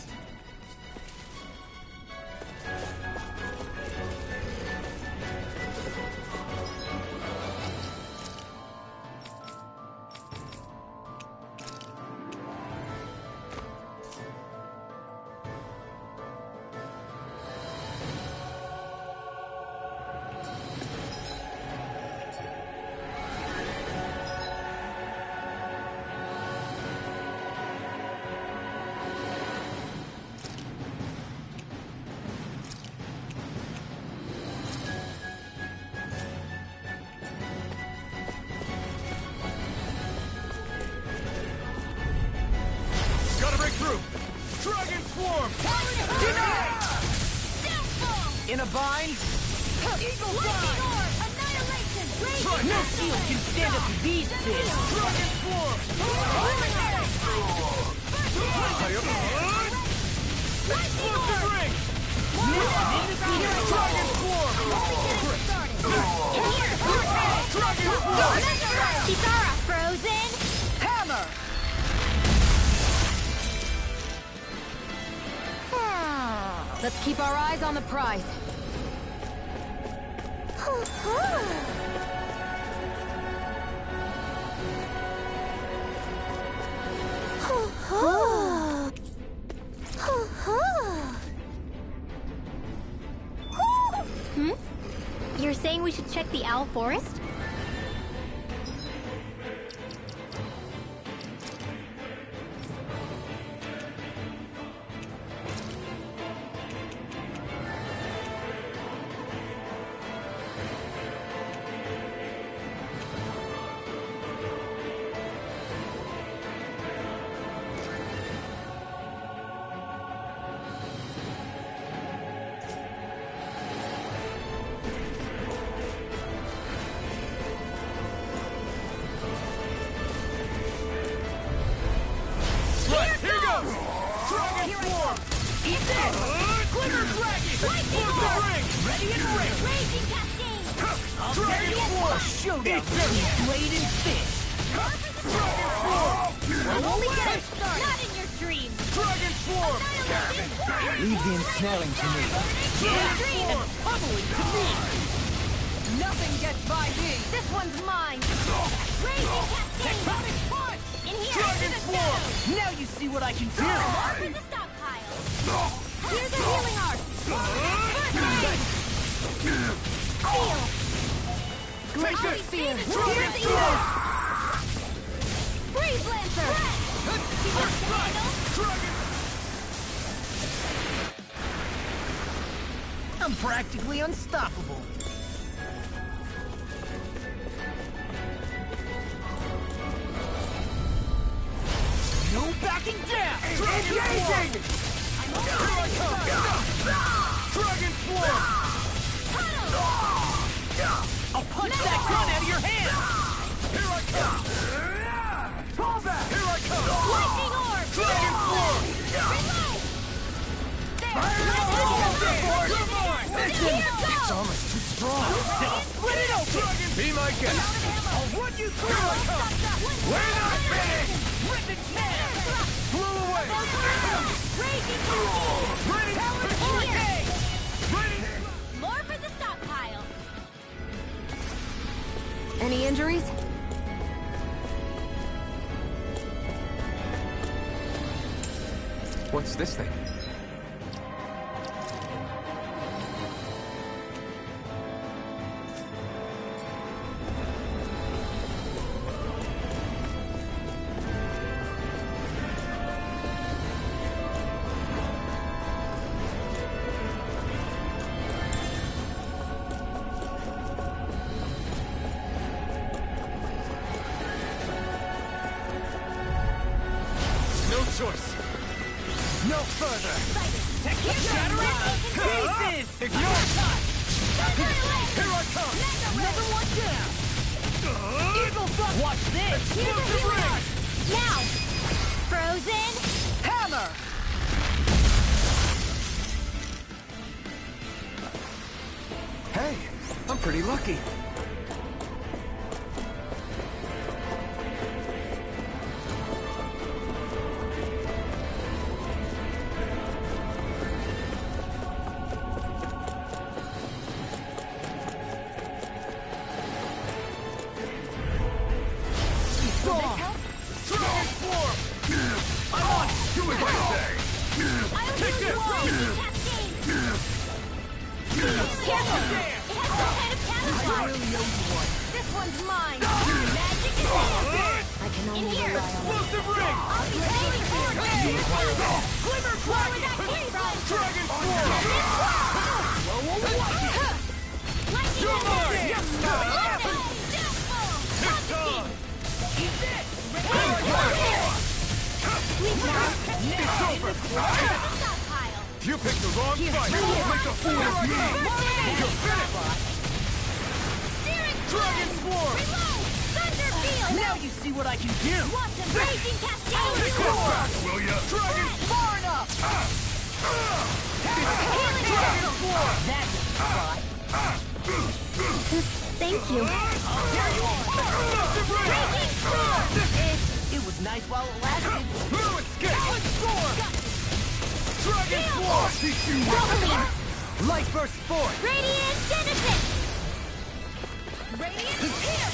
Gotta break through! Dragon Swarm! Denied! In a bind? Eagle Orb! Annihilation! No shield can stand up to these fists! Dragon Swarm! Explosive Ring! Dragon Swarm! Dragon Swarm! Kitara frozen! Hammer. Let's keep our eyes on the prize. You're saying we should check the Owl Forest? Showdown between blade and fish. We'll only get started. Not in your dreams. Dragon Swarm! Leave the ensnaring to me. And Pummeling to me. Nothing gets by me. this one's mine. Raging Cascade. Punch! In here. Dragon Swarm! Now you see what I can do. Mark in the stockpile. Here's a healing art. Feel. Take it! Spear. Dragon Here's the Swarm! Freeze Lancer. Dragon! I'm practically unstoppable. No backing down! Engaging! Here I come! Dragon Form! I'll punch that gun out of your hand! Here I come! Fall back! Here I come! Lightning Orb! Dragon Form! Come on! It's almost too strong! Split it open! Be my guest. I'll run you through! Here I come! We're not finished! Rip and tear! Blow away! Raging Ready! Hurricane! Ready! More for the stockpile. Any injuries? What's this thing? No choice. No further! Shattering pieces! Ignore time! Here I come! Another one down! Eagle Buck! Watch this! Explosive ring! Now! Frozen! Hammer! Hey, I'm pretty lucky. Dragon Form! I'm on! Do as I say! I'll Take do this! the Raging Cascade! Careful! It has some kind of camouflage! This one's mine! Magic is there! I can In only here! rely on Explosive ring! I'll be heading toward it! Glimmer Where would Crack! that came from? Dragon Form! Lightning Come on! Hammer! It's over! You picked the wrong fight! You won't make a fool of me! You're finished! Dragon Swarm! Now you see what I can do! Want some Raging Cascade? Come back, will ya? Dragon Far enough! Dragon Swarm! That's a spot. Thank you. Explosive ring! Raging Storm! It was nice while it lasted. No escape! Storm! Dragon Swarm! Teach you Welcoming! Light Burst Force! Radiant Genesis! Radiant here!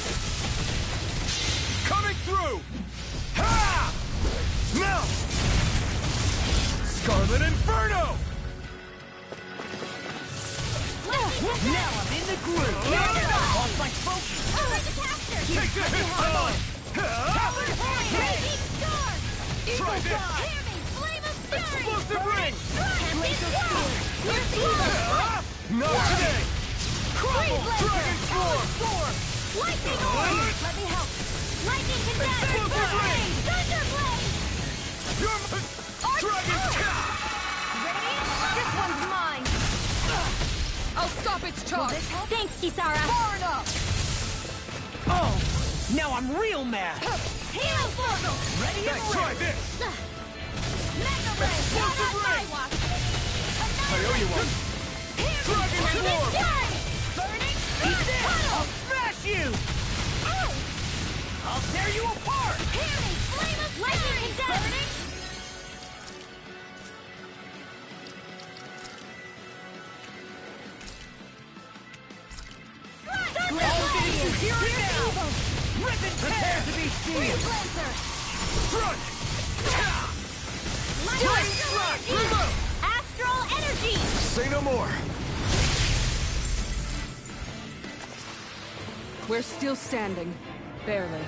Coming through! Ha! Now! Scarlet Inferno! Now I'm in the groove! Off my focus! Over the caster! Take the hit, son! Raging Storm! Try this! Hear me! Flame of Fury! Explosive ring! Blaze of Steel! Here's the evil! Not today! Crumble! Dragon Storm! Lightning Orb! Let me help! Lightning Condense! Explosive ring! Thunderblade! You're my... Dragon This one's mine! I'll stop its charge! Thanks, Kisara! Far enough! Oh! Now I'm real mad! Halo Portal! Ready and try this! Mega Ray! Explosive ring! I owe you one! Dragon Swarm! Burning! Eat this! I'll smash you! I'll tear you apart! Hear me! Flame of Lightning Condense! Here and now! Rip and tear to be seen! Front! Lightning Strike! Remote! Astral Energy! Say no more. We're still standing. Barely.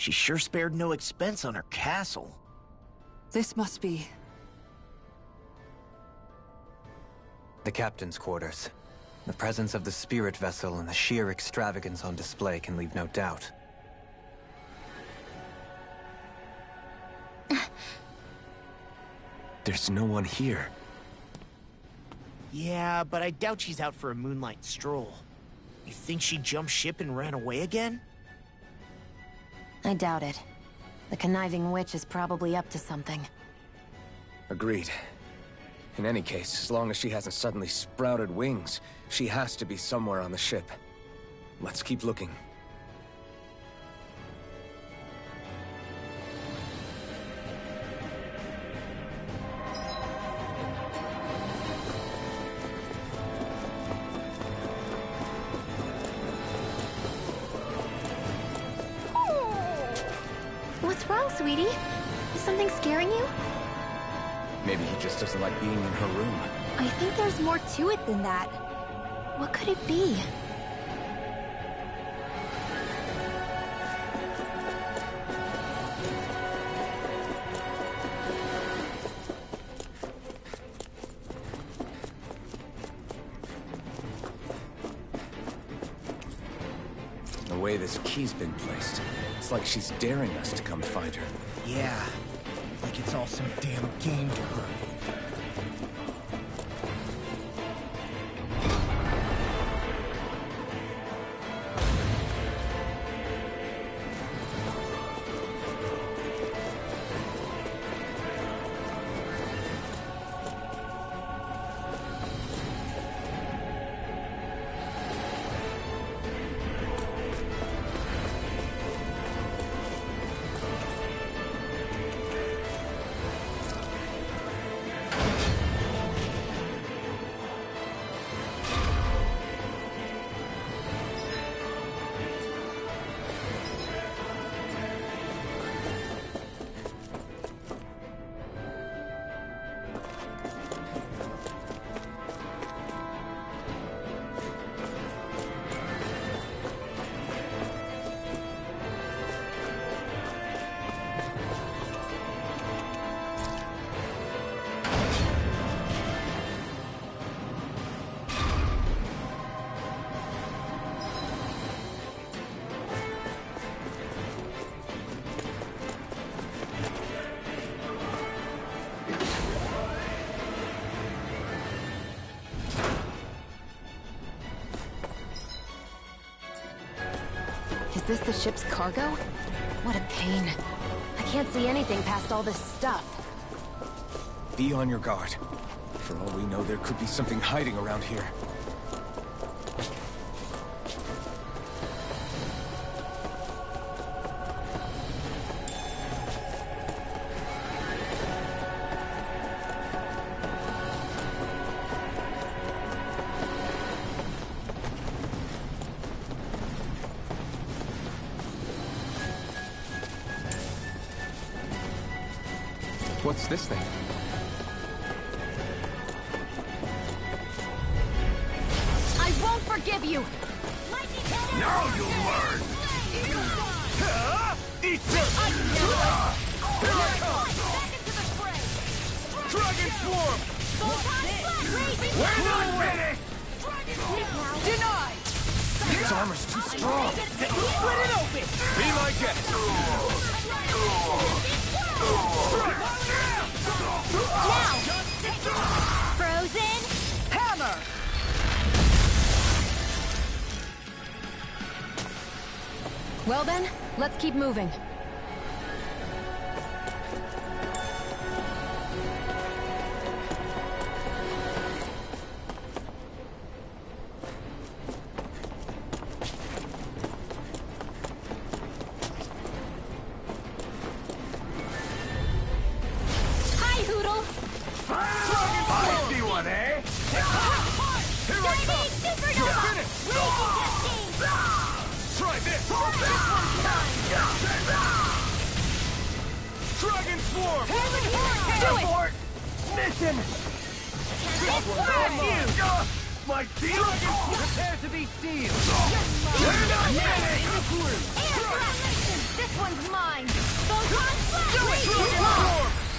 She sure spared no expense on her castle. This must be... The captain's quarters. The presence of the spirit vessel and the sheer extravagance on display can leave no doubt. There's no one here. Yeah, but I doubt she's out for a moonlight stroll. You think she jumped ship and ran away again? I doubt it. The conniving witch is probably up to something. Agreed. In any case, as long as she hasn't suddenly sprouted wings, she has to be somewhere on the ship. Let's keep looking. What's wrong, sweetie? Is something scaring you? Maybe he just doesn't like being in her room. I think there's more to it than that. What could it be? The way this key's been placed, it's like she's daring us to come find her. Yeah, like it's all some damn game to her. Is this the ship's cargo? What a pain. I can't see anything past all this stuff. Be on your guard. For all we know, there could be something hiding around here. What's this thing? I won't forgive you! Now you'll learn! Eat this! Here I come! Dragon Swarm! Wait a minute! Denied! Its armor's too strong! Split it open! Be my guest! Now! Frozen! Hammer! Well then, let's keep moving. Hi, Hoodle! I see one, eh? Here I come! Supernova! Try this! Dragon Swarm! Do it! Mission! My deal! Prepare to be sealed! Wait a minute! This one's mine! Photon Flash!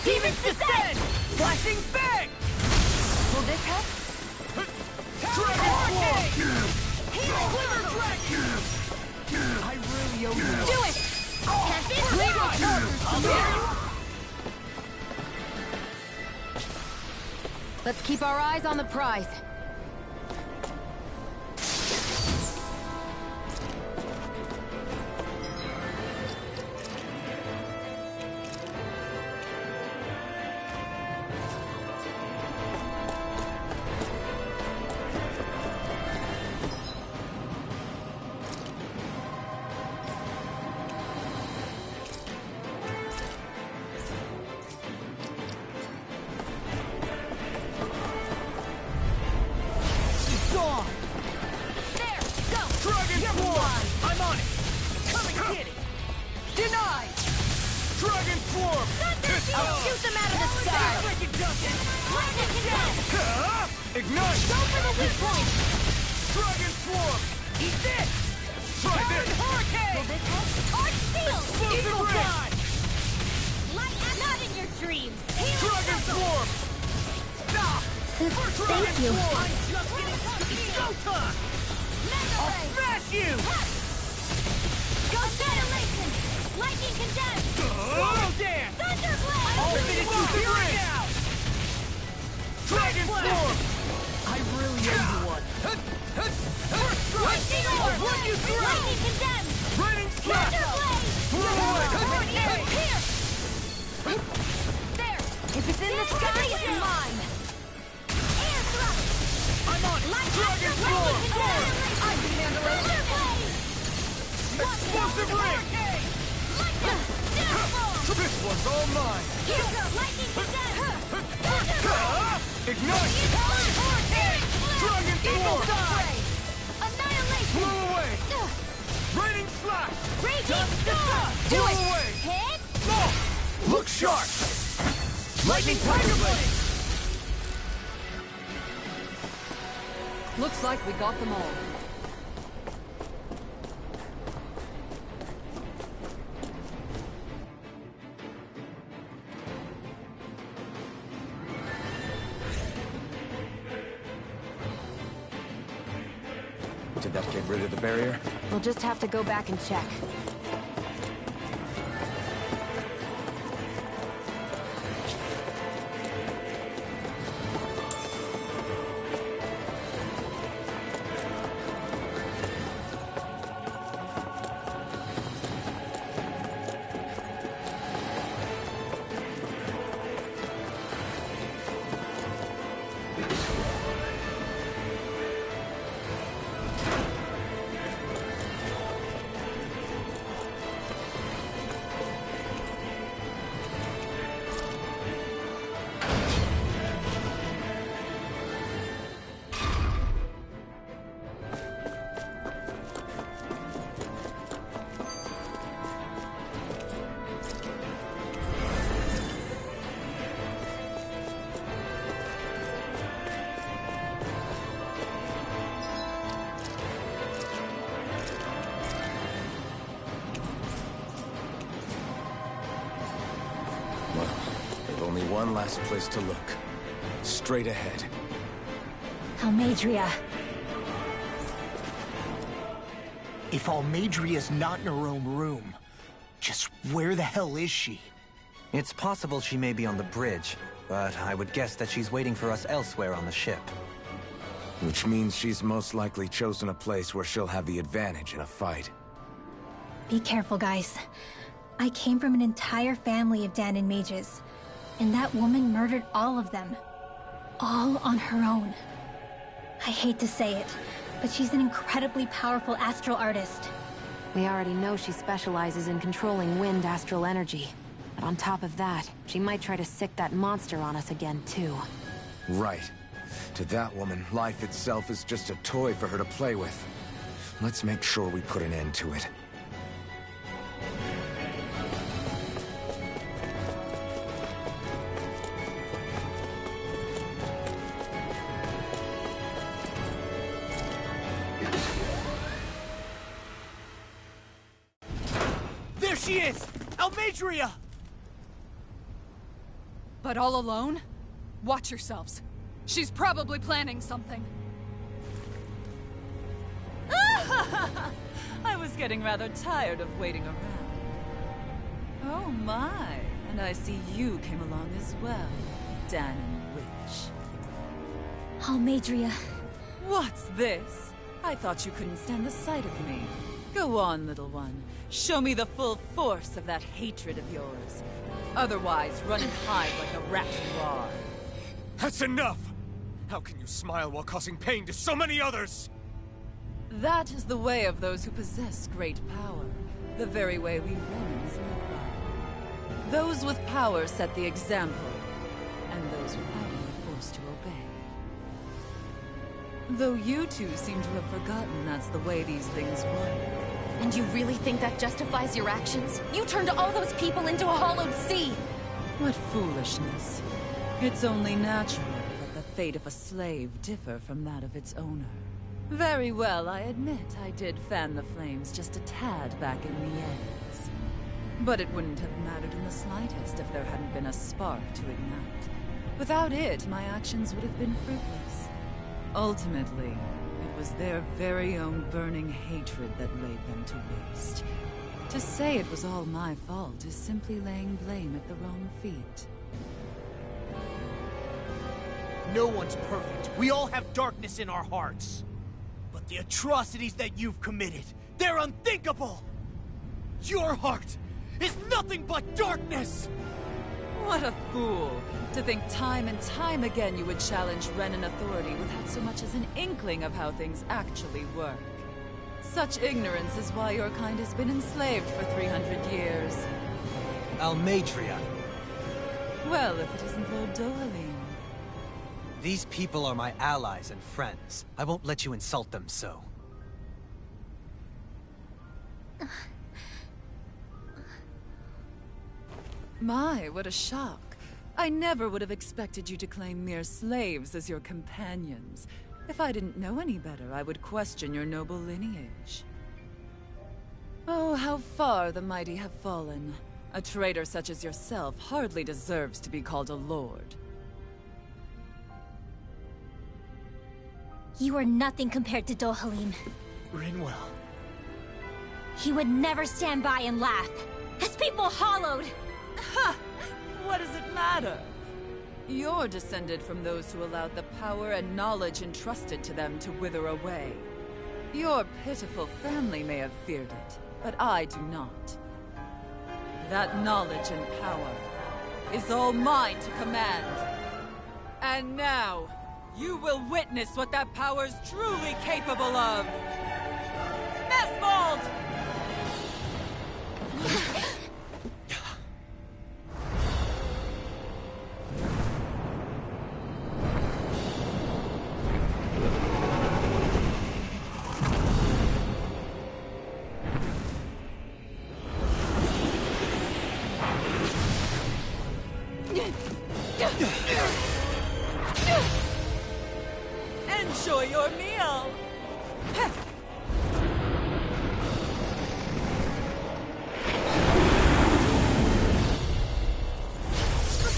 Demons descend! Flashing bang! Will this help? I really owe you. Do it! Let's keep our eyes on the prize. Look sharp! Lightning Tiger Blade! Looks like we got them all. Did that get rid of the barrier? We'll just have to go back and check. Only one last place to look. Straight ahead. Almeidrea. If Almeidrea's not in her own room, just where the hell is she? It's possible she may be on the bridge, but I would guess that she's waiting for us elsewhere on the ship. Which means she's most likely chosen a place where she'll have the advantage in a fight. Be careful, guys. I came from an entire family of Dahnan mages. And that woman murdered all of them. All on her own. I hate to say it, but she's an incredibly powerful astral artist. We already know she specializes in controlling wind astral energy. But on top of that, she might try to sick that monster on us again, too. Right. To that woman, life itself is just a toy for her to play with. Let's make sure we put an end to it. she is! Almeidrea! But all alone? Watch yourselves. She's probably planning something. I was getting rather tired of waiting around. Oh my, and I see you came along as well, Danon Witch. Almeidrea. What's this? I thought you couldn't stand the sight of me. Go on, little one. Show me the full force of that hatred of yours. Otherwise, run and hide like a rat you are. That's enough! How can you smile while causing pain to so many others? That is the way of those who possess great power. The very way we Renans live by. Those with power set the example, and those without it are forced to obey. Though you two seem to have forgotten that's the way these things work. And you really think that justifies your actions? You turned all those people into a hollowed sea! What foolishness. It's only natural that the fate of a slave differ from that of its owner. Very well, I admit I did fan the flames just a tad back in the ends. But it wouldn't have mattered in the slightest if there hadn't been a spark to ignite. Without it, my actions would have been fruitless. Ultimately, it was their very own burning hatred that laid them to waste. To say it was all my fault is simply laying blame at the wrong feet. No one's perfect. We all have darkness in our hearts. But the atrocities that you've committed, they're unthinkable! Your heart is nothing but darkness! What a fool! To think time and time again you would challenge Renan authority without so much as an inkling of how things actually work. Such ignorance is why your kind has been enslaved for 300 years. Almeidrea. Well, if it isn't Lord Dohalim. These people are my allies and friends. I won't let you insult them so. My, what a shock. I never would have expected you to claim mere slaves as your companions. If I didn't know any better, I would question your noble lineage. Oh, how far the mighty have fallen. A traitor such as yourself hardly deserves to be called a lord. You are nothing compared to Dohalim. Rinwell. He would never stand by and laugh. His people hollowed! Ha! What does it matter? You're descended from those who allowed the power and knowledge entrusted to them to wither away. Your pitiful family may have feared it, but I do not. That knowledge and power is all mine to command. And now, you will witness what that power's truly capable of! Mesmold! Enjoy your meal!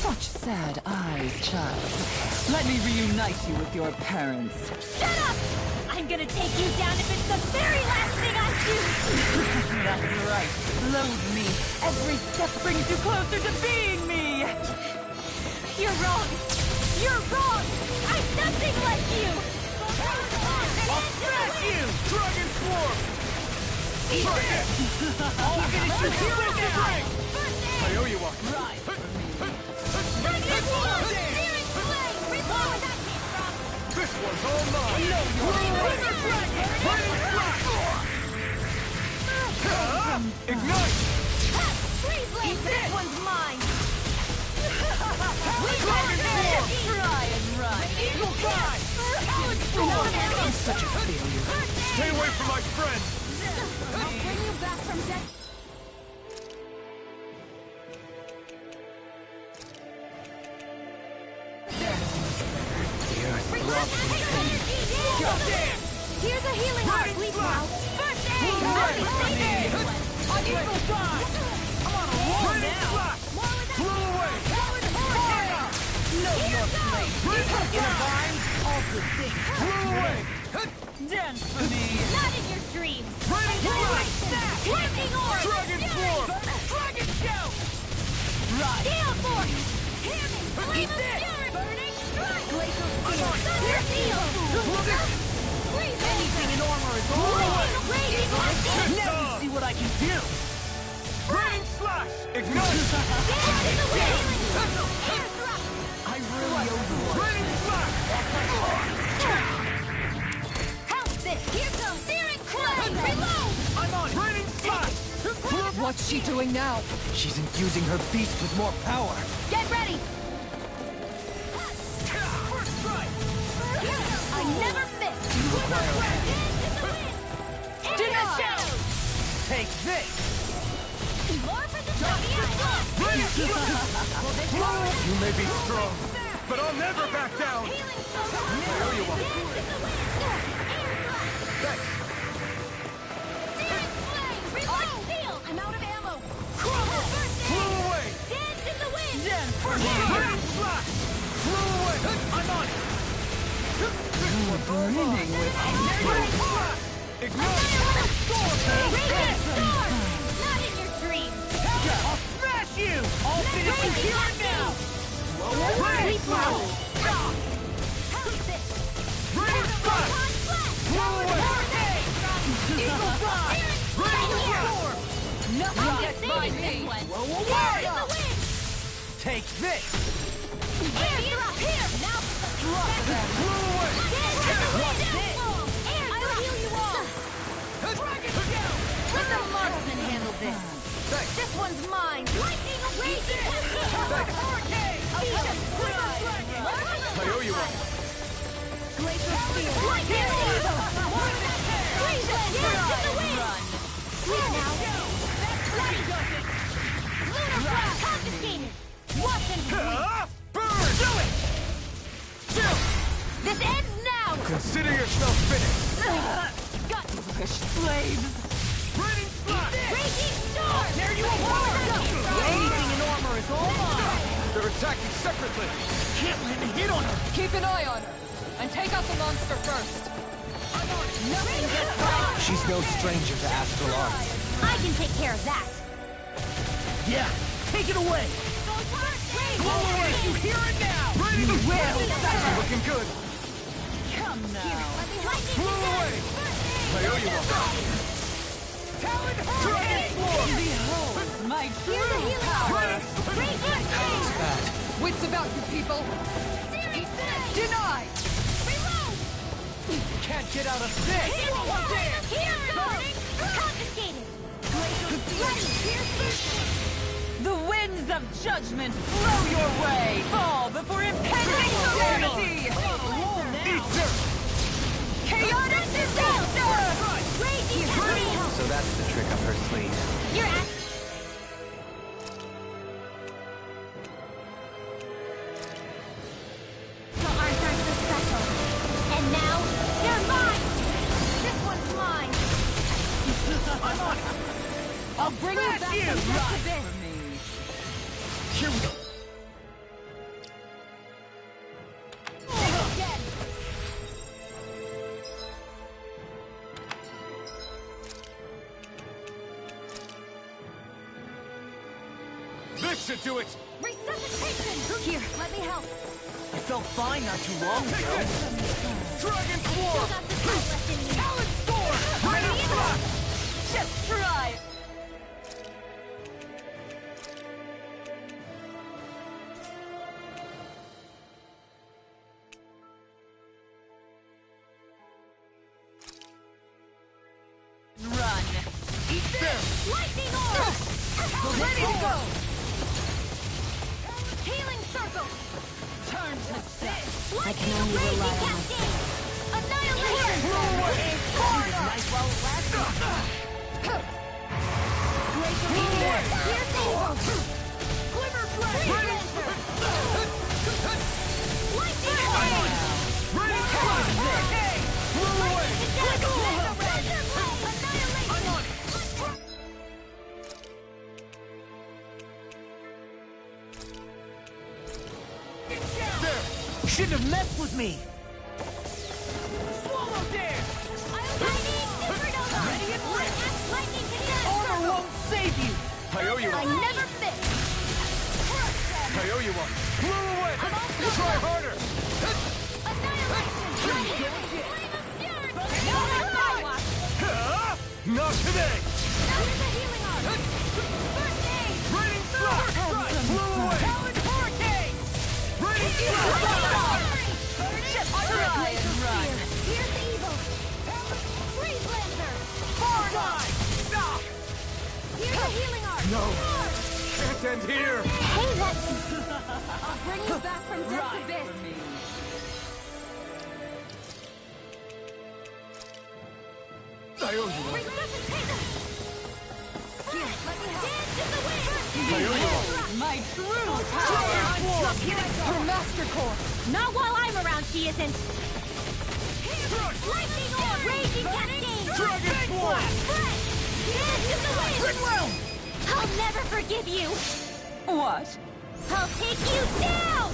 Such sad eyes, child. Let me reunite you with your parents. Shut up! I'm gonna take you down if it's the very last thing I do! That's right. Loathe me. Every step brings you closer to being me! You're wrong! You're wrong! I'm nothing like you! I'll smash you! Dragon Swarm! Try it! I'll finish your hero strength! I owe you one. Dragon Swarm! Searing Flame! Recall where that came from! This one's all mine! No, Ignite! Freeze Blade! This one's mine! Dragon Swarm! Try and run. Eagle Fly! I'm such a failure. Stay away from my friend! I'll bring you back from death. Here's a healing heart, please now. First aid! I'll be safe! On Eagle Fly! Flew away! Know your place. In a vine, all good things. Flew away! Dance for me. Not in your dreams! Lightning orb! Dragon form! Dragon shout. Steel force! Flame of fury! Burning strike! Glacial steel! Thunder steel! Anything in armor is all. Raging lightning! Now you see what I can do. Raining slash! Ignite! Dance in the wind! Air thrust! I really owe you one. Raining slash! How's this? Here comes Searing Clay! Reload! I'm on! Raining slash! What's she doing now? She's infusing her beast with more power. Get ready! First strike! I never miss! You require a hand. Dance in the shadows! Take this! More for the Soviet! You may be strong, but I'll never back down! Healing circle! I owe you one. Dance in the wind! Air thrust! Thanks! Searing flame! Reload! Steel! I'm out of ammo! Crumble! First aid! Flew away! Dance in the wind! Dance for me. Raining slash! Flew away! I'm on it! Burning with Raining slash! Ignite! Radiant storm! Not in your dreams! I'll smash you! I'll finish you here and now. Sweet blow! How's this? Raining slash! Flew away! Eagle fly! Nothing gets by this me. one! Blow Dance away. in the wind! Take this! Air drop! Here! Now Flew away! dance in the wind! Air I will heal you all! Dragon down! Let the marksman handle this! Thanks! This one's mine! Lightning raging! Hurricane! I owe you one. Glacial steel! Lightning orb! Freeze it! Dance in the wind! Clear now! Lunar frost confiscated! Watch and bleed! Burn! Do it! Chill! This ends now! Consider yourself finished! Gut! Slaves. Raining slash! Raging storm! There you are. Anything in armor is all mine. They're attacking separately! Can't let me hit on her. Keep an eye on her. And take out the monster first. Nothing gets by! She's no stranger to astral arts. I can take care of that! Yeah. Take it away. Blow away! You hear it now. Raining You will. Looking good! Come now. Flew away! I owe you one. Talon Hurricane. Behold my true power. Wits about you, people. Denied! Can't get out of this! The winds of judgment blow your way. Fall before impending calamity. Chaotic disaster. So that's the trick up her sleeve. You're at the arts aren't so special. And now, they're mine! This one's mine! I'll bring you back You from this right abyss. for me. Here we go! Dead! This should do it! Resuscitation! Here, let me help. I felt fine not too long ago. Dragon Still Swarm! got the fight left in me. Talon Storm! Raining slash! Just try. Run. Eat this. Lightning orb! Ready to go. Healing circle! Turn to dust. I can only rely on myself. Annihilation! Nice while it lasts. Glimmer blade! Lightning orb! Raining slash! Flew away! Shouldn't have messed with me! Swallow dare! Lightning Supernova! Ready and One X lightning cannon! Armor won't save you! I owe you I one. never miss! I owe you one. Blow away! Try harder! Annihilation! No, not Skywalk! Not today! Here's a healing arm! First aid! Raining Flash! Blow away! Talent Hurricane! Raining Flash! Here's the evil! Freeze Lancer! Fahrenheit! Stop! Here's a healing arm! No! Can't end here! Hey, that... I'll bring you back from Death's Abyss! I owe you one. Resuscitate! Here, let me help! Dance in the wind! I owe you one. My true power! Her Master Core! Not while I'm around, she isn't! Lightning orb! Raging Cascade! Dragon Force! Fred! Dance in the wind! Goodwill! I'll never forgive you! What? I'll take you down!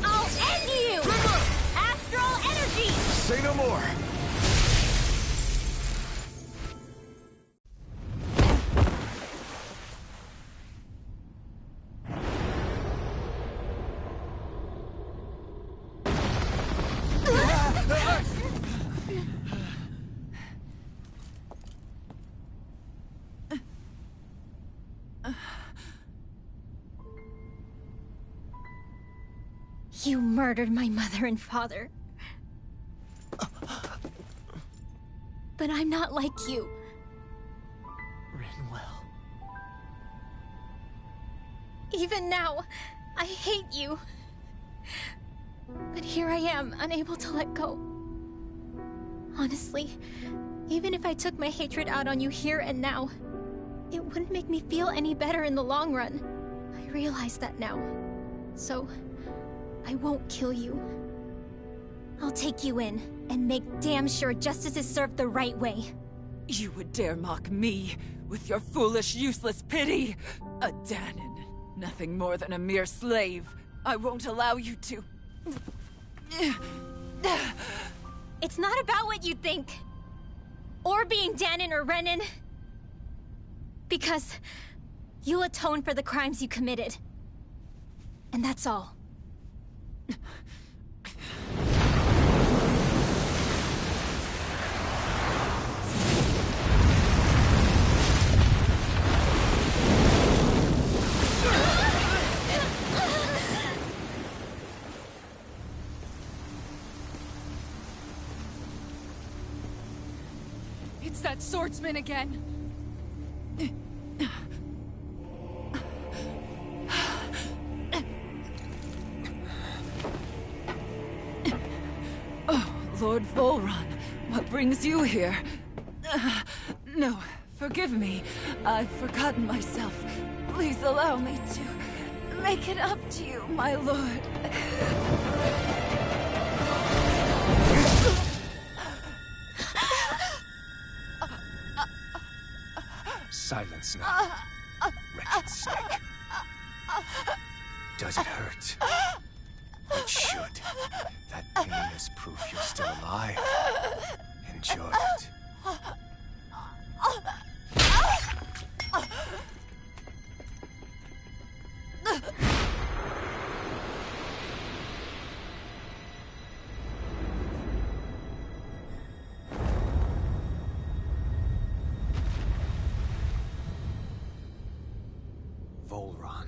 I'll end you! Astral energy! Say no more! You murdered my mother and father. But I'm not like you. Rinwell. Even now, I hate you. But here I am, unable to let go. Honestly, even if I took my hatred out on you here and now, it wouldn't make me feel any better in the long run. I realize that now. So, I won't kill you. I'll take you in, and make damn sure justice is served the right way. You would dare mock me with your foolish, useless pity? A Dahnan, nothing more than a mere slave. I won't allow you to... It's not about what you think. Or being Dahnan or Renan. Because you'll atone for the crimes you committed. And that's all. It's that swordsman again. Oh, Lord Volron, what brings you here? No, forgive me. I've forgotten myself. Please allow me to make it up to you, my lord. Silence now, wretched snake. Does it hurt? It should. That pain is proof you're still alive. Enjoy it. Volron.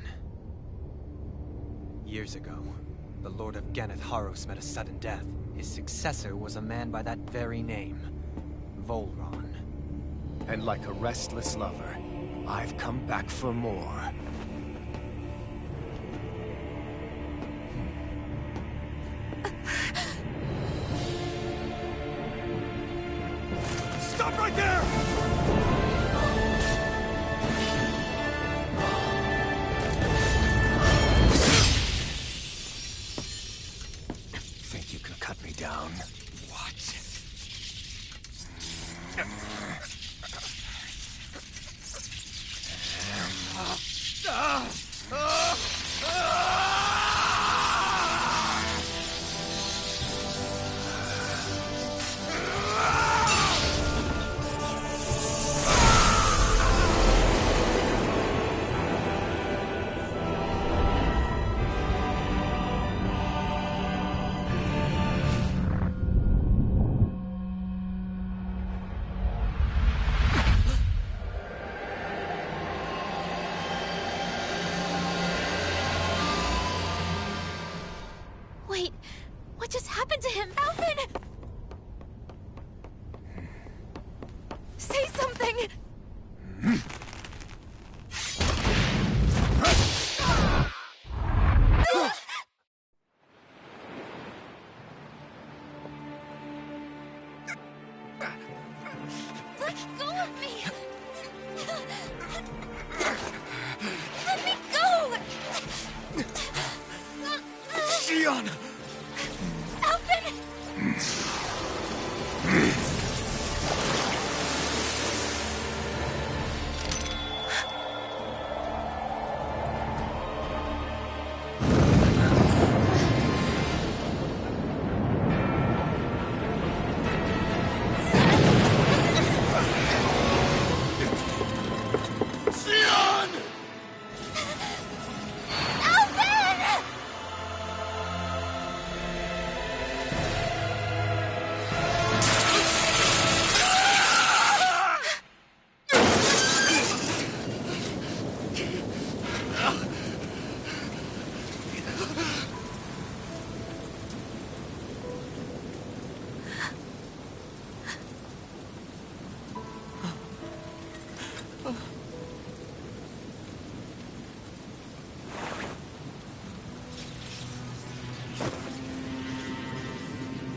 Years ago, the Lord of Ganath Haros met a sudden death. His successor was a man by that very name, Volron. And like a restless lover, I've come back for more. Stop right there! Think you can cut me down? What? to him? Alvin! Say something! Let go of me! Let me go! Xion! Alvin! Xion! Alvin!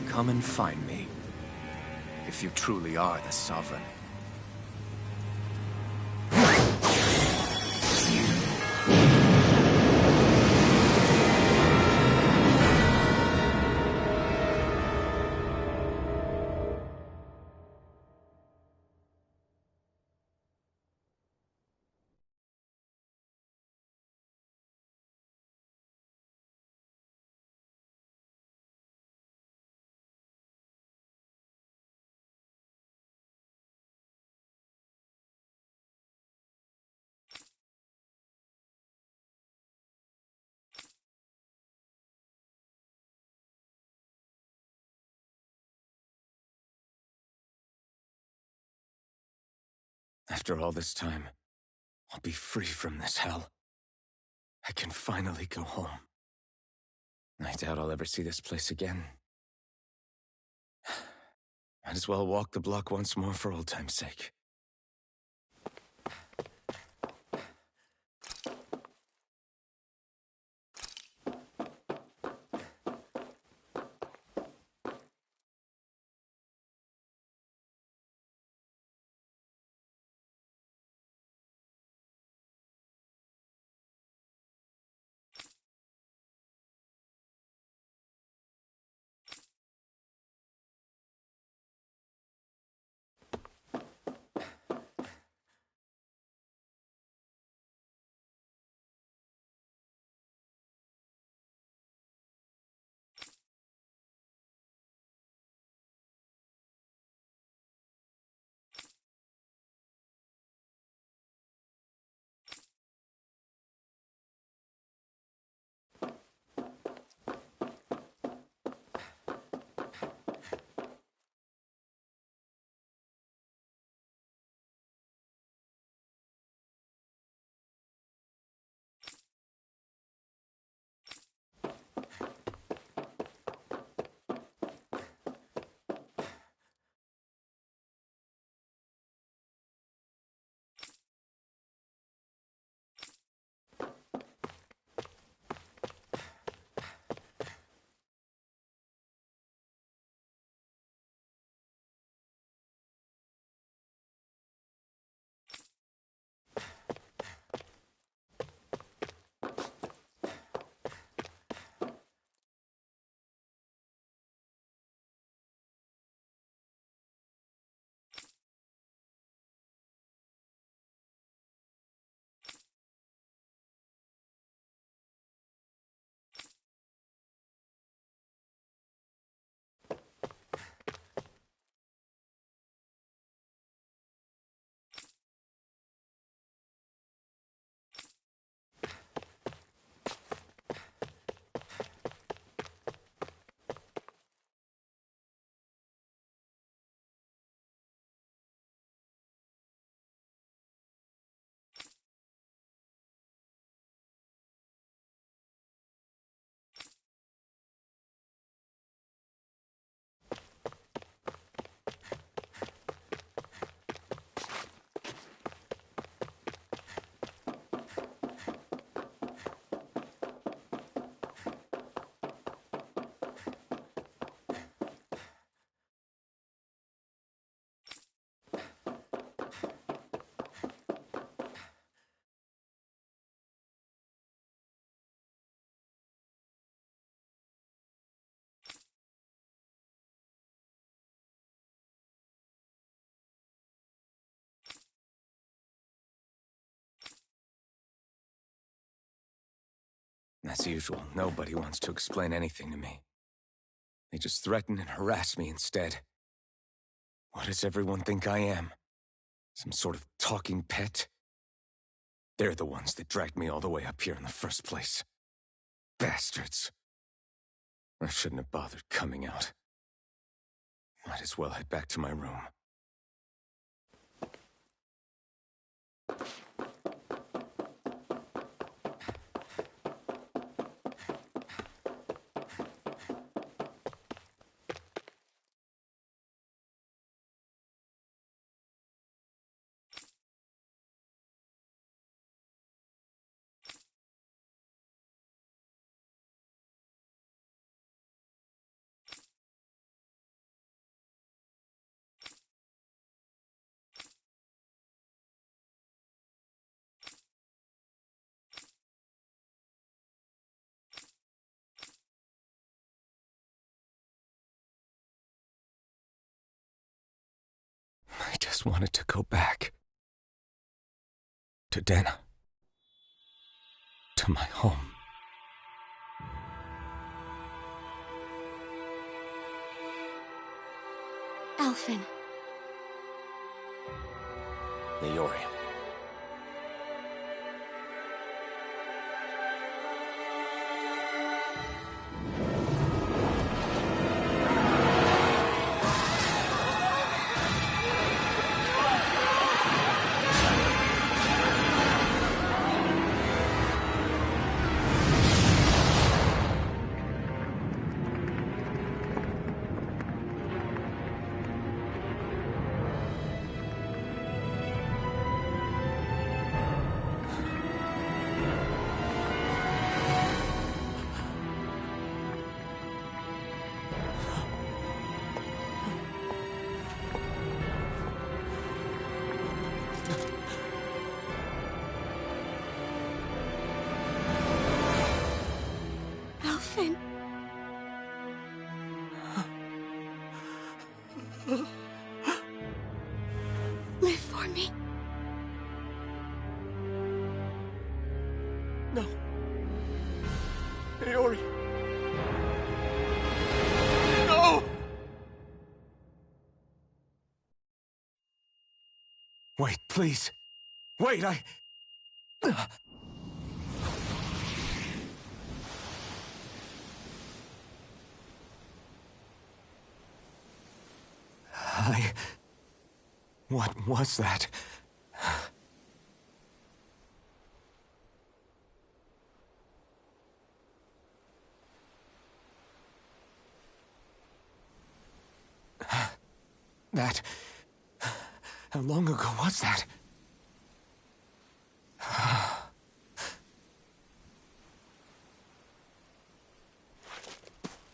Come and find me, if you truly are the Sovereign. After all this time, I'll be free from this hell. I can finally go home. I doubt I'll ever see this place again. Might as well walk the block once more for old time's sake. As usual, nobody wants to explain anything to me. They just threaten and harass me instead. What does everyone think I am? Some sort of talking pet? They're the ones that dragged me all the way up here in the first place. Bastards. I shouldn't have bothered coming out. Might as well head back to my room. I just wanted to go back. To Dana. To my home. Alphen. Iori. Alphen. Live for me. No. Iori. No! Wait, please. Wait, I... What was that? That... How long ago was that?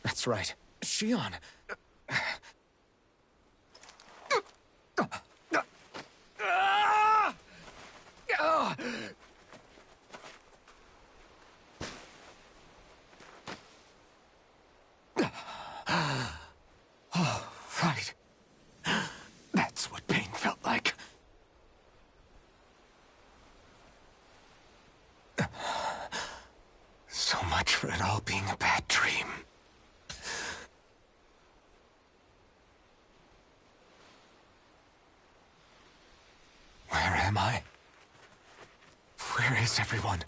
That's right. Shion. Oh, right. That's what pain felt like. So much for it all being a bad dream. Where am I? Where is everyone?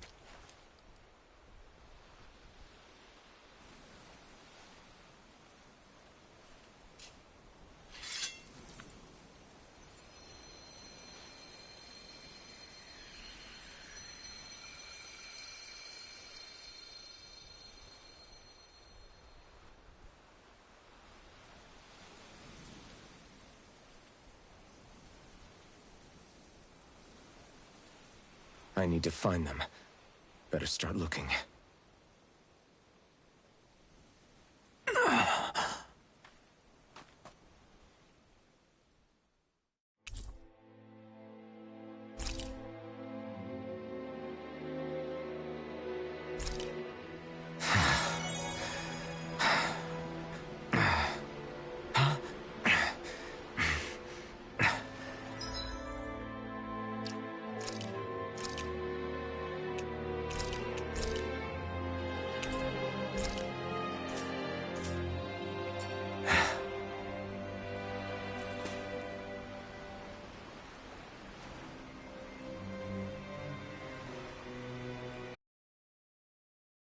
I need to find them. Better start looking.